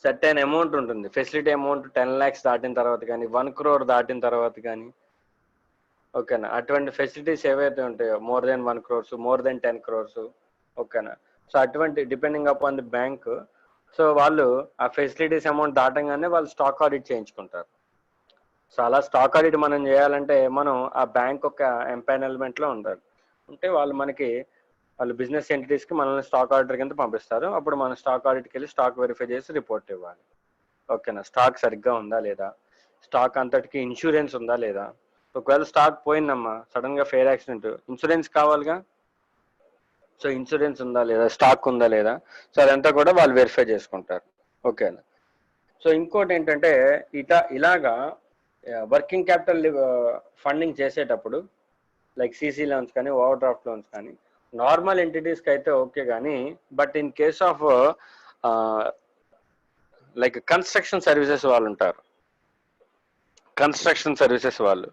S1: సర్టెన్ అమౌంట్ ఉంటుంది, ఫెసిలిటీ అమౌంట్ 10 lakhs దాటిన తర్వాత కానీ 1 crore దాటిన తర్వాత కానీ, ఓకేనా, అటువంటి ఫెసిలిటీస్ ఏవైతే ఉంటాయో more than 1 crores, more than 10 crores, ఓకేనా. సో అటువంటి depending upon the bank, so వాళ్ళు ఆ ఫెసిలిటీస్ అమౌంట్ దాటంగానే వాళ్ళు స్టాక్ ఆడిట్ చేయించుకుంటారు. సో అలా స్టాక్ ఆడిట్ మనం చేయాలంటే మనం ఆ బ్యాంక్ ఒక ఎంపానల్మెంట్లో ఉండాలి. ఉంటే వాళ్ళు బిజినెస్ ఎంటిటీస్కి మనల్ని స్టాక్ ఆడిటర్ కింద పంపిస్తారు. అప్పుడు మనం స్టాక్ ఆడిట్కి వెళ్ళి స్టాక్ వెరిఫై చేసి రిపోర్ట్ ఇవ్వాలి. ఓకేనా. స్టాక్ సరిగ్గా ఉందా లేదా, స్టాక్ అంతటికి ఇన్సూరెన్స్ ఉందా లేదా, ఒకవేళ స్టాక్ పోయిందమ్మా సడన్గా ఫెయిర్ యాక్సిడెంట్, ఇన్సూరెన్స్ కావాలిగా. సో ఇన్సూరెన్స్ ఉందా లేదా, స్టాక్ ఉందా లేదా, సో అదంతా కూడా వాళ్ళు వెరిఫై చేసుకుంటారు. ఓకేనా. సో ఇంకోటి ఏంటంటే ఇలాగా వర్కింగ్ క్యాపిటల్ ఫండింగ్ చేసేటప్పుడు లైక్ సీసీ లోన్స్ కానీ ఓవర్ డ్రాఫ్ట్ లోన్స్ కానీ నార్మల్ ఎంటిటీస్కి అయితే ఓకే, కానీ but in case of like construction services వాళ్ళు ఉంటారు, కన్స్ట్రక్షన్ సర్వీసెస్ వాళ్ళు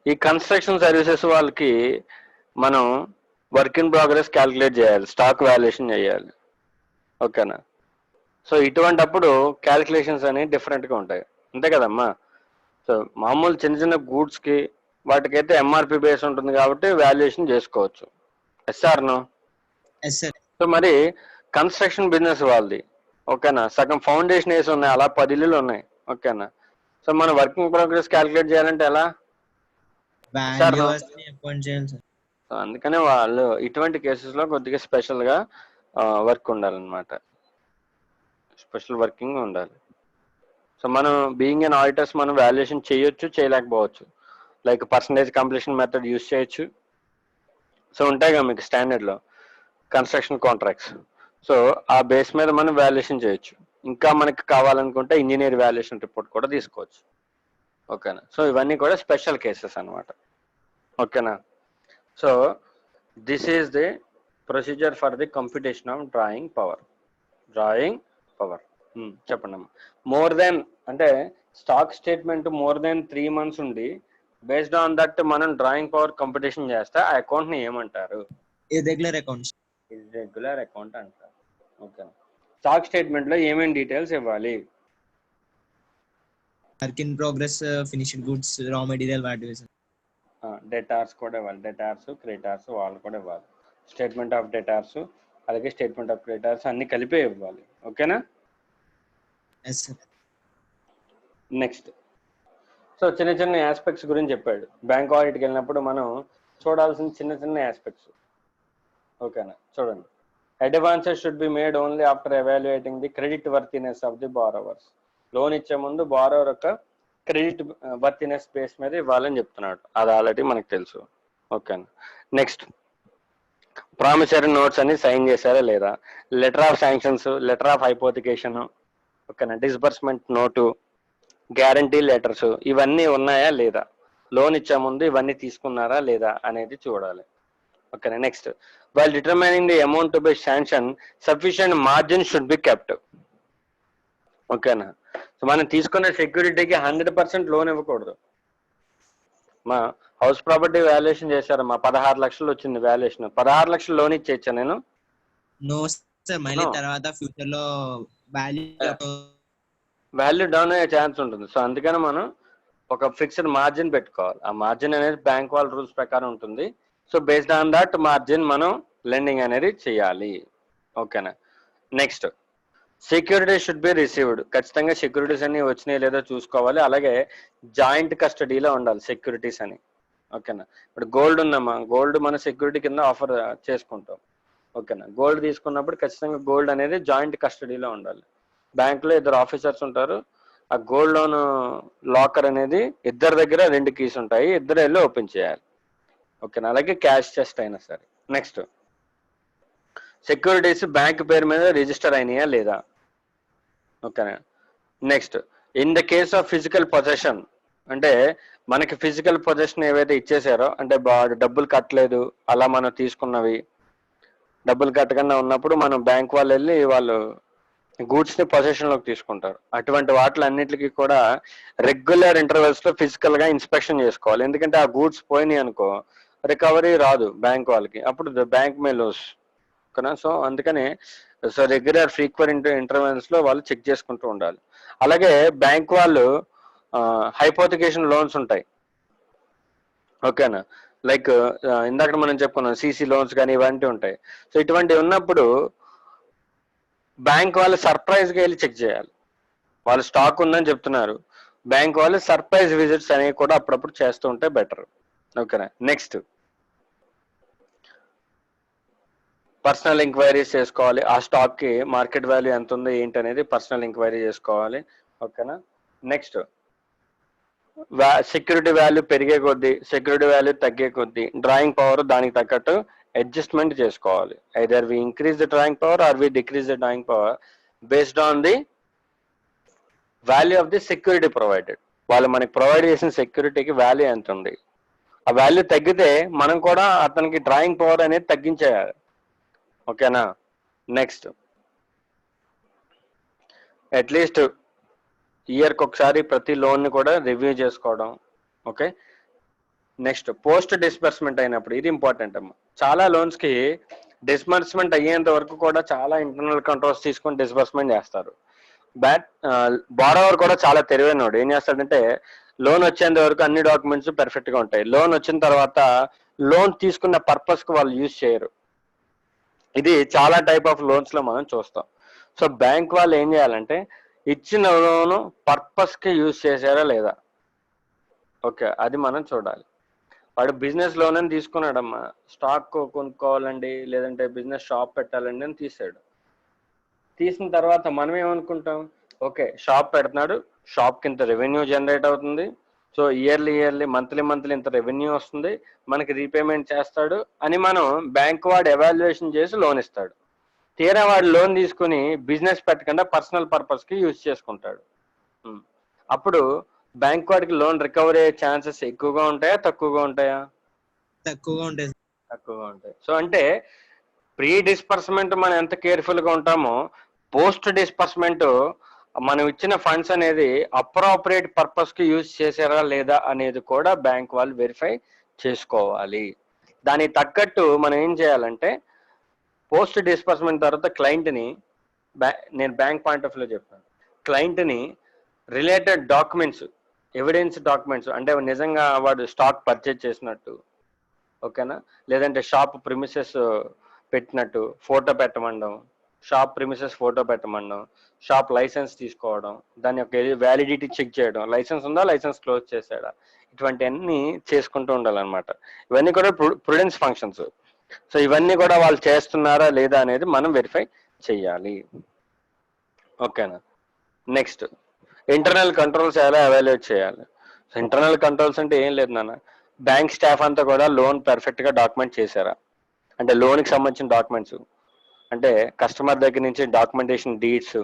S1: ఈ కన్స్ట్రక్షన్ సర్వీసెస్ వాళ్ళకి మనం వర్క్ ఇన్ ప్రోగ్రెస్ క్యాలిక్యులేట్ చేయాలి, స్టాక్ వాల్యుయేషన్ చేయాలి. ఓకేనా. సో ఇటువంటప్పుడు క్యాలిక్యులేషన్స్ అనేవి డిఫరెంట్గా ఉంటాయి, అంతే కదమ్మా. సో మామూలు చిన్న గూడ్స్కి వాటికైతే ఎంఆర్పి బేస్ ఉంటుంది కాబట్టి వాల్యుయేషన్ చేసుకోవచ్చు. ఎస్ఆర్ను. సో మరి కన్స్ట్రక్షన్ బిజినెస్ వాళ్ళది, ఓకేనా, సగం ఫౌండేషన్ వేసి ఉన్నాయి, అలా 10 ఇల్లులు ఉన్నాయి, ఓకేనా. సో మనం వర్కింగ్ ప్రోగ్రెస్ క్యాలిక్యులేట్ చేయాలంటే ఎలా? అందుకనే వాళ్ళు ఇటువంటి కేసెస్లో కొద్దిగా స్పెషల్గా వర్క్ ఉండాలన్నమాట, స్పెషల్ వర్కింగ్ ఉండాలి. సో మనం బీయింగ్ అన్ ఆడిటర్స్ మనం వాల్యుయేషన్ చేయొచ్చు, చేయలేకపోవచ్చు. Like percentage completion method use చేయొచ్చు. సో ఉంటాయి కదా మీకు స్టాండర్డ్లో కన్స్ట్రక్షన్ కాంట్రాక్ట్స్, సో ఆ బేస్ మీద మనం వాల్యుయేషన్ చేయొచ్చు. ఇంకా మనకి కావాలనుకుంటే ఇంజనీర్ వాల్యుయేషన్ రిపోర్ట్ కూడా తీసుకోవచ్చు. ఓకేనా. సో ఇవన్నీ కూడా స్పెషల్ కేసెస్ అన్నమాట. ఓకేనా. So this is the procedure for the computation of drawing power. చెప్పండి అమ్మా. మోర్ దెన్ అంటే stock statement more than 3 months ఉండి బేస్డ్ ఆన్ దట్ మనం డ్రాయింగ్ పవర్ కాంపిటీషన్ చేస్తే ఆ అకౌంట్ ని ఏమంటారు?
S2: Irregular accounts.
S1: ఇర్రెగ్యులర్ అకౌంట్ అంటారు. ఓకే. స్టాక్ స్టేట్మెంట్ లో ఏమేమి డీటెయిల్స్ ఇవ్వాలి?
S2: Work in progress, finished goods, raw material, వాటి
S1: డెటార్స్ కూడా ఇవ్వాలి. డెటార్స్, క్రెడిటార్స్ వాళ్ళు కూడా ఇవ్వాలి. స్టేట్మెంట్ ఆఫ్ డెటార్స్ అలాగే స్టేట్మెంట్ ఆఫ్ క్రెడిటార్స్ అన్ని కలిపే ఇవ్వాలి. ఓకేనా?
S2: Yes sir.
S1: నెక్స్ట్, సో చిన్న చిన్న ఆస్పెక్ట్స్ గురించి చెప్పాడు. బ్యాంక్ ఆడిట్కి వెళ్ళినప్పుడు మనం చూడాల్సిన చిన్న చిన్న ఆస్పెక్ట్స్. ఓకేనా? చూడండి. Advances should be made only after evaluating the credit worthiness of the borrowers. Loan ఇచ్చే ముందు బారోవర్ యొక్క క్రెడిట్ వర్తినెస్ బేస్ మీద ఇవ్వాలని చెప్తున్నాడు. అది ఆల్రెడీ మనకు తెలుసు. ఓకేనా? నెక్స్ట్, ప్రామిసరీ నోట్స్ అని సైన్ చేశారా లేదా, letter of sanctions, letter of hypothecation, ఓకేనా, డిస్బర్స్మెంట్ నోటు, గ్యారంటీ లెటర్స్ ఇవన్నీ ఉన్నాయా లేదా, లోన్ ఇచ్చే ముందు ఇవన్నీ తీసుకున్నారా లేదా అనేది చూడాలి. ఓకేనా? Next, while determining the amount to be sanction sufficient margin should be kept. ఓకేనా? సో మనం తీసుకున్న సెక్యూరిటీకి 100% లోన్ ఇవ్వకూడదు. మా హౌస్ ప్రాపర్టీ వాల్యుయేషన్ చేశారమ్మా, 16 లక్షలు వచ్చింది వాల్యుయేషన్. 16 లక్షలు లోన్ ఇచ్చేచ్చా నేను?
S2: నో సార్, మళ్ళీ తర్వాత ఫ్యూచర్ లో
S1: వాల్యూ డౌన్ అయ్యే ఛాన్స్ ఉంటుంది. సో అందుకని మనం ఒక ఫిక్స్డ్ మార్జిన్ పెట్టుకోవాలి. ఆ మార్జిన్ అనేది బ్యాంక్ వాళ్ళ రూల్స్ ప్రకారం ఉంటుంది. So based on that margin మనం లెండింగ్ అనేది చేయాలి. ఓకేనా? Next, security should be received. ఖచ్చితంగా సెక్యూరిటీస్ అన్ని వచ్చినాయి లేదో చూసుకోవాలి. అలాగే జాయింట్ కస్టడీలో ఉండాలి సెక్యూరిటీస్ అని. ఓకేనా? ఇప్పుడు గోల్డ్ ఉందమ్మా, గోల్డ్ మన సెక్యూరిటీ కింద ఆఫర్ చేసుకుంటాం. ఓకేనా? గోల్డ్ తీసుకున్నప్పుడు ఖచ్చితంగా గోల్డ్ అనేది జాయింట్ కస్టడీలో ఉండాలి. బ్యాంకులో 2 ఆఫీసర్స్ ఉంటారు. ఆ గోల్డ్ లోన్ లాకర్ అనేది ఇద్దరి దగ్గర 2 కీస్ ఉంటాయి, ఇద్దరు వెళ్ళి ఓపెన్ చేయాలి. ఓకేనా? అలాగే క్యాష్ చెస్ట్ అయినా సరే. నెక్స్ట్, సెక్యూరిటీస్ బ్యాంక్ పేరు మీద రిజిస్టర్ అయినాయా లేదా. ఓకేనా? Next, in the case of physical possession, అంటే మనకి ఫిజికల్ పొజెషన్ ఏవైతే ఇచ్చేసారో, అంటే డబ్బులు కట్టలేదు అలా మనం తీసుకున్నవి, డబ్బులు కట్టకుండా ఉన్నప్పుడు మనం బ్యాంక్ వాళ్ళు వెళ్ళి వాళ్ళు గూడ్స్ ని పొజిషన్ లోకి తీసుకుంటారు. అటువంటి వాటిలన్నిటికీ కూడా రెగ్యులర్ ఇంటర్వెల్స్ లో ఫిజికల్ గా ఇన్స్పెక్షన్ చేసుకోవాలి. ఎందుకంటే ఆ గూడ్స్ పోయినాయి అనుకో రికవరీ రాదు బ్యాంక్ వాళ్ళకి, అప్పుడు బ్యాంక్ మే లూస్. ఓకేనా? సో అందుకని సో రెగ్యులర్ ఫ్రీక్వెంట్ ఇంటర్వెల్స్ లో వాళ్ళు చెక్ చేసుకుంటూ ఉండాలి. అలాగే బ్యాంక్ వాళ్ళు హైపోతికేషన్ లోన్స్ ఉంటాయి. ఓకేనా? లైక్ ఇందాక మనం చెప్పుకున్నాం సిసి లోన్స్ కానీ ఇవంటి ఉంటాయి. సో ఇటువంటివి ఉన్నప్పుడు బ్యాంక్ వాళ్ళు సర్ప్రైజ్ గా వెళ్ళి చెక్ చేయాలి. వాళ్ళు స్టాక్ ఉందని చెప్తున్నారు, బ్యాంక్ వాళ్ళు సర్ప్రైజ్ విజిట్స్ అనేవి కూడా అప్పుడప్పుడు చేస్తూ ఉంటే బెటర్. ఓకేనా? నెక్స్ట్, పర్సనల్ ఎంక్వైరీస్ చేసుకోవాలి. ఆ స్టాక్ కి మార్కెట్ వాల్యూ ఎంత ఉందో ఏంటి అనేది పర్సనల్ ఎంక్వైరీ చేసుకోవాలి. ఓకేనా? నెక్స్ట్, సెక్యూరిటీ వాల్యూ పెరిగే కొద్దీ సెక్యూరిటీ వాల్యూ తగ్గే కొద్దీ డ్రాయింగ్ పవర్ దానికి తగ్గట్టు అడ్జస్ట్మెంట్ చేసుకోవాలి. Either we increase the drawing power or we decrease the drawing power based on the value of the security provided. వాళ్ళు మనకి ప్రొవైడ్ చేసిన సెక్యూరిటీకి వాల్యూ ఎంత ఉంది, ఆ వాల్యూ తగ్గితే మనం కూడా అతనికి డ్రాయింగ్ పవర్ అనేది తగ్గించేయాలి. ఓకేనా? నెక్స్ట్, అట్లీస్ట్ ఇయర్కి ఒకసారి ప్రతి లోన్ని కూడా రివ్యూ చేసుకోవడం. ఓకే? నెక్స్ట్, పోస్ట్ డిస్బర్స్మెంట్ అయినప్పుడు, ఇది ఇంపార్టెంట్ అమ్మా, చాలా లోన్స్కి డిస్బర్స్మెంట్ అయ్యేంత వరకు కూడా చాలా ఇంటర్నల్ కంట్రోల్స్ తీసుకొని డిస్బర్స్మెంట్ చేస్తారు. బారోవర్ కూడా చాలా తెలివైనోడు. ఏం చేస్తాడంటే లోన్ వచ్చేంత వరకు అన్ని డాక్యుమెంట్స్ పర్ఫెక్ట్ గా ఉంటాయి. లోన్ వచ్చిన తర్వాత లోన్ తీసుకున్న పర్పస్ కు వాళ్ళు యూజ్ చేయరు. ఇది చాలా టైప్ ఆఫ్ లోన్స్ లో మనం చూస్తాం. సో బ్యాంక్ వాళ్ళు ఏం చేయాలంటే ఇచ్చిన లోను పర్పస్ కి యూజ్ చేశారా లేదా, ఓకే, అది మనం చూడాలి. వాడు బిజినెస్ లోన్ అని తీసుకున్నాడమ్మా, స్టాక్ కొనుక్కోవాలండి లేదంటే బిజినెస్ షాప్ పెట్టాలండి అని తీసాడు. తీసిన తర్వాత మనం ఏమనుకుంటాం, ఓకే షాప్ పెడుతున్నాడు, షాప్కి ఇంత రెవెన్యూ జనరేట్ అవుతుంది, సో ఇయర్లీ మంత్లీ ఇంత రెవెన్యూ వస్తుంది, మనకి రీపేమెంట్ చేస్తాడు అని మనం బ్యాంక్ వాడు ఎవాల్యుయేషన్ చేసి లోన్ ఇస్తాడు. తీరా వాడు లోన్ తీసుకుని బిజినెస్ పెట్టకుండా పర్సనల్ పర్పస్ కి యూజ్ చేసుకుంటాడు. అప్పుడు బ్యాంక్ వాడికి లోన్ రికవరీ అయ్యే ఛాన్సెస్ ఎక్కువగా ఉంటాయా తక్కువగా ఉంటాయా?
S2: తక్కువగా
S1: ఉంటాయి. సో అంటే ప్రీ డిస్పర్స్మెంట్ మనం ఎంత కేర్ఫుల్ గా ఉంటామో పోస్ట్ డిస్పర్స్మెంట్ మనం ఇచ్చిన ఫండ్స్ అనేది అప్రాపరియేట్ పర్పస్ కి యూజ్ చేశారా లేదా అనేది కూడా బ్యాంక్ వాళ్ళు వెరిఫై చేసుకోవాలి. దానికి తగ్గట్టు మనం ఏం చేయాలంటే పోస్ట్ డిస్బర్స్మెంట్ తర్వాత క్లయింట్ని నేను బ్యాంక్ పాయింట్ ఆఫ్ లో చెప్పాను, క్లయింట్ని రిలేటెడ్ డాక్యుమెంట్స్, ఎవిడెన్స్ డాక్యుమెంట్స్, అంటే నిజంగా వాడు స్టాక్ పర్చేజ్ చేసినట్టు, ఓకేనా, లేదంటే షాప్ ప్రిమిసెస్ పెట్టినట్టు ఫోటో పెట్టమండం, షాప్ ప్రిమిసెస్ ఫోటో పెట్టమండం, షాప్ లైసెన్స్ తీసుకోవడం, దాని యొక్క వ్యాలిడిటీ చెక్ చేయడం, లైసెన్స్ ఉందా, లైసెన్స్ క్లోజ్ చేశాడా, ఇటువంటివన్నీ చేసుకుంటూ ఉండాలన్నమాట. ఇవన్నీ కూడా ప్రుడెన్స్ ఫంక్షన్స్. సో ఇవన్నీ కూడా వాళ్ళు చేస్తున్నారా లేదా అనేది మనం వెరిఫై చెయ్యాలి. ఓకేనా. నెక్స్ట్ ఇంటర్నల్ కంట్రోల్స్ ఎలా ఎవాల్యుయేట్ చేయాలి. సో ఇంటర్నల్ కంట్రోల్స్ అంటే ఏం లేదు నాన్న, బ్యాంక్ స్టాఫ్ అంతా కూడా లోన్ పర్ఫెక్ట్ గా డాక్యుమెంట్ చేశారా, అంటే లోన్కి సంబంధించిన డాక్యుమెంట్స్, అంటే కస్టమర్ దగ్గర నుంచి డాక్యుమెంటేషన్, డీడ్స్,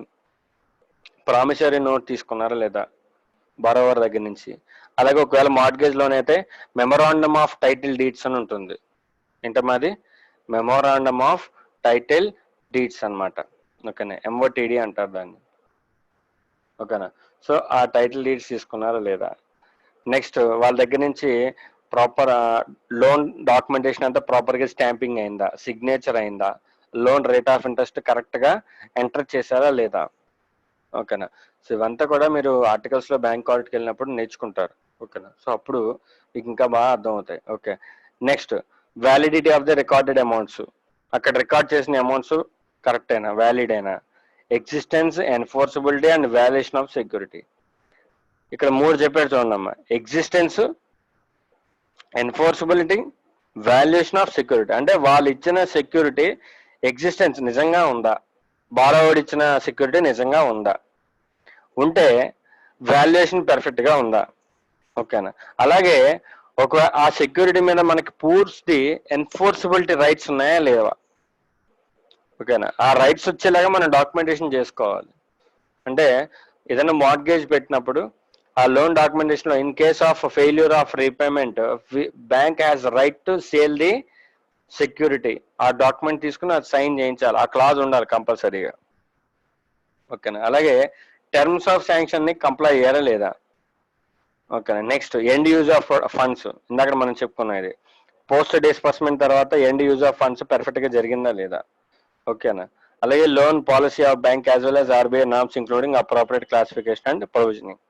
S1: ప్రామిసరీ నోట్ తీసుకున్నారా లేదా బారోవర్ దగ్గర నుంచి. అలాగే ఒకవేళ మార్ట్గేజ్ లోన్ అయితే మెమోరాండమ్ ఆఫ్ టైటిల్ డీడ్స్ అని ఉంటుంది. ఏంటమ్మా అది, మెమోరాండమ్ ఆఫ్ టైటిల్ డీడ్స్ అన్నమాట. ఓకేనా, ఎంఓటీడీ అంటారు దాన్ని. ఓకేనా. సో ఆ టైటిల్ డీడ్స్ తీసుకున్నారా లేదా. నెక్స్ట్ వాళ్ళ దగ్గర నుంచి ప్రాపర్ లోన్ డాక్యుమెంటేషన్ అంతా ప్రాపర్గా స్టాంపింగ్ అయిందా, సిగ్నేచర్ అయిందా, లోన్ రేట్ ఆఫ్ ఇంట్రెస్ట్ కరెక్ట్గా ఎంటర్ చేశారా లేదా. ఓకేనా. సో ఇవంతా కూడా మీరు ఆర్టికల్స్లో బ్యాంక్ ఆడిట్కి వెళ్ళినప్పుడు నేర్చుకుంటారు. ఓకేనా. సో అప్పుడు మీకు ఇంకా బాగా అర్థమవుతాయి. Okay. Next validity of the recorded amounts, అక్కడ రికార్డ్ చేసిన అమౌంట్స్ కరెక్ట్ అయినా, వ్యాలిడ్ అయినా. Existence, enforceability and valuation of security. ఇక్కడ 3 చెప్పారు చూడమ్మా, existence, enforceability, valuation of security. అంటే వాళ్ళు ఇచ్చిన సెక్యూరిటీ ఎగ్జిస్టెన్స్ నిజంగా ఉందా, బారోవర్డ్ ఇచ్చిన సెక్యూరిటీ నిజంగా ఉందా, ఉంటే వాల్యుయేషన్ పర్ఫెక్ట్ గా ఉందా. ఓకేనా. అలాగే ఒక ఆ సెక్యూరిటీ మీద మనకి పూర్తి ఎన్ఫోర్సబిలిటీ రైట్స్ ఉన్నాయా లేవా. ఓకేనా. ఆ రైట్స్ వచ్చేలాగా మనం డాక్యుమెంటేషన్ చేసుకోవాలి. అంటే ఏదైనా మార్ట్గేజ్ పెట్టినప్పుడు ఆ లోన్ డాక్యుమెంటేషన్ లో in case of failure of repayment bank has right to sale the security. ఆ డాక్యుమెంట్ తీసుకుని అది సైన్ చేయించాలి, ఆ క్లాజ్ ఉండాలి కంపల్సరీగా. ఓకేనా. అలాగే టర్మ్స్ ఆఫ్ శాంక్షన్ ని కంప్లై అయ్యారా లేదా. ఓకేనా. Next end use of funds, ఇందాక మనం చెప్పుకున్నాం ఇది. పోస్ట్ డిస్బర్స్మెంట్ తర్వాత end use of funds perfect గా జరిగిందా లేదా. ఓకేనా. అలాగే loan policy of bank as well as RBI norms including appropriate classification and provisioning.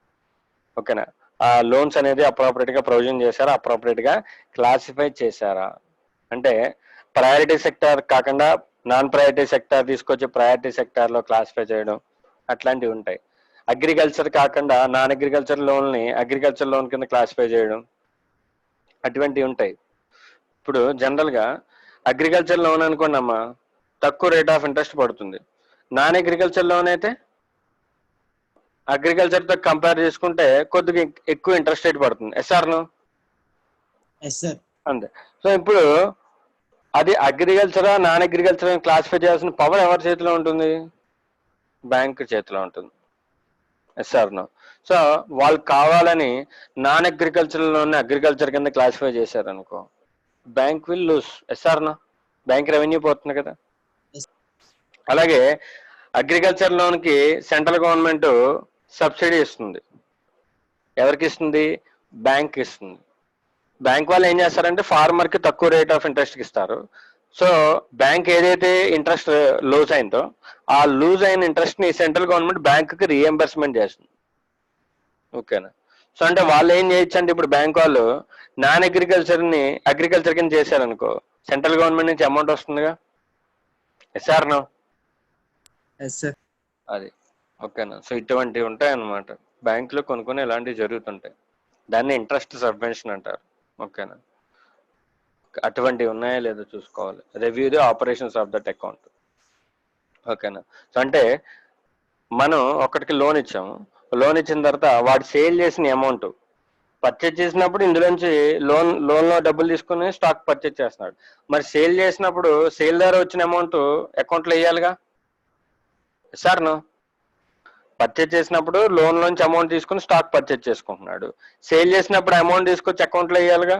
S1: ఓకేనా. ఆ లోన్స్ అనేది అప్రాపరేట్ గా ప్రొవిజన్ చేశారా, అప్రాపరేట్ గా క్లాసిఫై చేశారా. అంటే ప్రయారిటీ సెక్టార్ కాకుండా నాన్ ప్రయారిటీ సెక్టార్ తీసుకొచ్చి ప్రయారిటీ సెక్టార్ లో క్లాసిఫై చేయడం, అట్లాంటివి ఉంటాయి. అగ్రికల్చర్ కాకుండా నాన్ అగ్రికల్చర్ లోన్ని అగ్రికల్చర్ లోన్ కింద క్లాసిఫై చేయడం, అటువంటివి ఉంటాయి. ఇప్పుడు జనరల్ గా అగ్రికల్చర్ లోన్ అనుకోండి అమ్మా, తక్కువ రేట్ ఆఫ్ ఇంట్రెస్ట్ పడుతుంది. నాన్ అగ్రికల్చర్ లోన్ అయితే అగ్రికల్చర్ తో కంపేర్ చేసుకుంటే కొద్దిగా ఎక్కువ ఇంట్రెస్ట్ రేట్ పడుతుంది. ఎస్ఆర్ను అంతే. సో ఇప్పుడు అది అగ్రికల్చరా నాన్ అగ్రికల్చర్ క్లాసిఫై చేయాల్సిన పవర్ ఎవరి చేతిలో ఉంటుంది, బ్యాంక్ చేతిలో ఉంటుంది. ఎస్ఆర్ను. సో వాళ్ళు కావాలని నాన్ అగ్రికల్చర్ లోనే అగ్రికల్చర్ కింద క్లాసిఫై చేశారు అనుకో, బ్యాంక్ విల్ లూస్. ఎస్ఆర్ను, బ్యాంక్ రెవెన్యూ పోతుంది కదా. అలాగే అగ్రికల్చర్ లోన్ కి సెంట్రల్ గవర్నమెంట్ సబ్సిడీ ఇస్తుంది. ఎవరికి ఇస్తుంది, బ్యాంక్ ఇస్తుంది. బ్యాంక్ వాళ్ళు ఏం చేస్తారంటే ఫార్మర్ కి తక్కువ రేట్ ఆఫ్ ఇంట్రెస్ట్ ఇస్తారు. సో బ్యాంక్ ఏదైతే ఇంట్రెస్ట్ లూజ్ అయిందో ఆ లూజ్ అయిన ఇంట్రెస్ట్ ని సెంట్రల్ గవర్నమెంట్ బ్యాంక్ కి రీఎంబర్స్మెంట్ చేస్తుంది. ఓకేనా. సో అంటే వాళ్ళు ఏం చేయొచ్చు అంటే ఇప్పుడు బ్యాంక్ వాళ్ళు నాన్ అగ్రికల్చర్ ని అగ్రికల్చర్ కింద చేశారనుకో, సెంట్రల్ గవర్నమెంట్ నుంచి అమౌంట్ వస్తుందిగా. ఎస్ఆర్ నో అది. ఓకేనా. సో ఇటువంటివి ఉంటాయి అన్నమాట బ్యాంకులో, కొన్ని ఇలాంటివి జరుగుతుంటాయి. దాన్ని ఇంట్రెస్ట్ సబ్వెన్షన్ అంటారు. ఓకేనా. అటువంటివి ఉన్నాయా లేదో చూసుకోవాలి. Review the operations of that account. ఓకేనా. సో అంటే మనం ఒకటికి లోన్ ఇచ్చాము, లోన్ ఇచ్చిన తర్వాత వాడు సేల్ చేసిన అమౌంట్ పర్చేజ్ చేసినప్పుడు ఇందులోంచి లోన్లో డబ్బులు తీసుకుని స్టాక్ పర్చేజ్ చేస్తున్నాడు. మరి సేల్ చేసినప్పుడు సేల్ ద్వారా వచ్చిన అమౌంట్ అకౌంట్లో వేయాలిగా. సార్ నో, పర్చేజ్ చేసినప్పుడు లోన్ నుంచి అమౌంట్ తీసుకుని స్టాక్ పర్చేజ్ చేసుకుంటున్నాడు, సేల్ చేసినప్పుడు అమౌంట్ తీసుకొచ్చి అకౌంట్లో వేయాలిగా.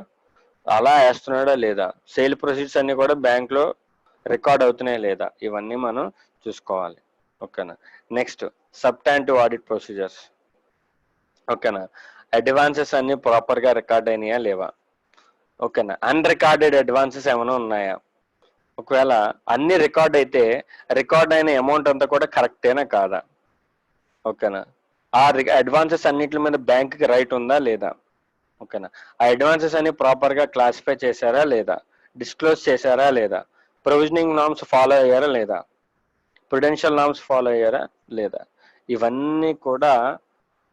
S1: అలా వేస్తున్నాడా లేదా, సేల్ ప్రొసీడ్స్ అన్ని కూడా బ్యాంక్ లో రికార్డ్ అవుతున్నాయా లేదా, ఇవన్నీ మనం చూసుకోవాలి. ఓకేనా. Next substantive audit procedures. ఓకేనా, అడ్వాన్సెస్ అన్ని ప్రాపర్గా రికార్డ్ అయినాయా లేవా, ఓకేనా, అన్రికార్డెడ్ అడ్వాన్సెస్ ఏమైనా ఉన్నాయా, ఒకవేళ అన్ని రికార్డ్ అయితే రికార్డ్ అయిన అమౌంట్ అంతా కూడా కరెక్టేనా కాదా, ఓకేనా, ఆ అడ్వాన్సెస్ అన్నిటి మీద బ్యాంక్కి రైట్ ఉందా లేదా, ఓకేనా, ఆ అడ్వాన్సెస్ అన్ని ప్రాపర్గా క్లాసిఫై చేశారా లేదా, డిస్క్లోజ్ చేశారా లేదా, ప్రొవిజనింగ్ నామ్స్ ఫాలో అయ్యారా లేదా, ప్రుడెన్షియల్ నామ్స్ ఫాలో అయ్యారా లేదా, ఇవన్నీ కూడా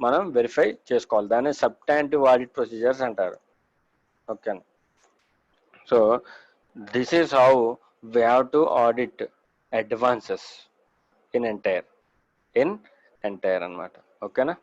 S1: మనం వెరిఫై చేసుకోవాలి. దాన్ని సబ్టాంటివ్ ఆడిట్ ప్రొసీజర్స్ అంటారు. ఓకేనా, so this is how we have to audit advances in entire అన్నమాట. ఓకేనా.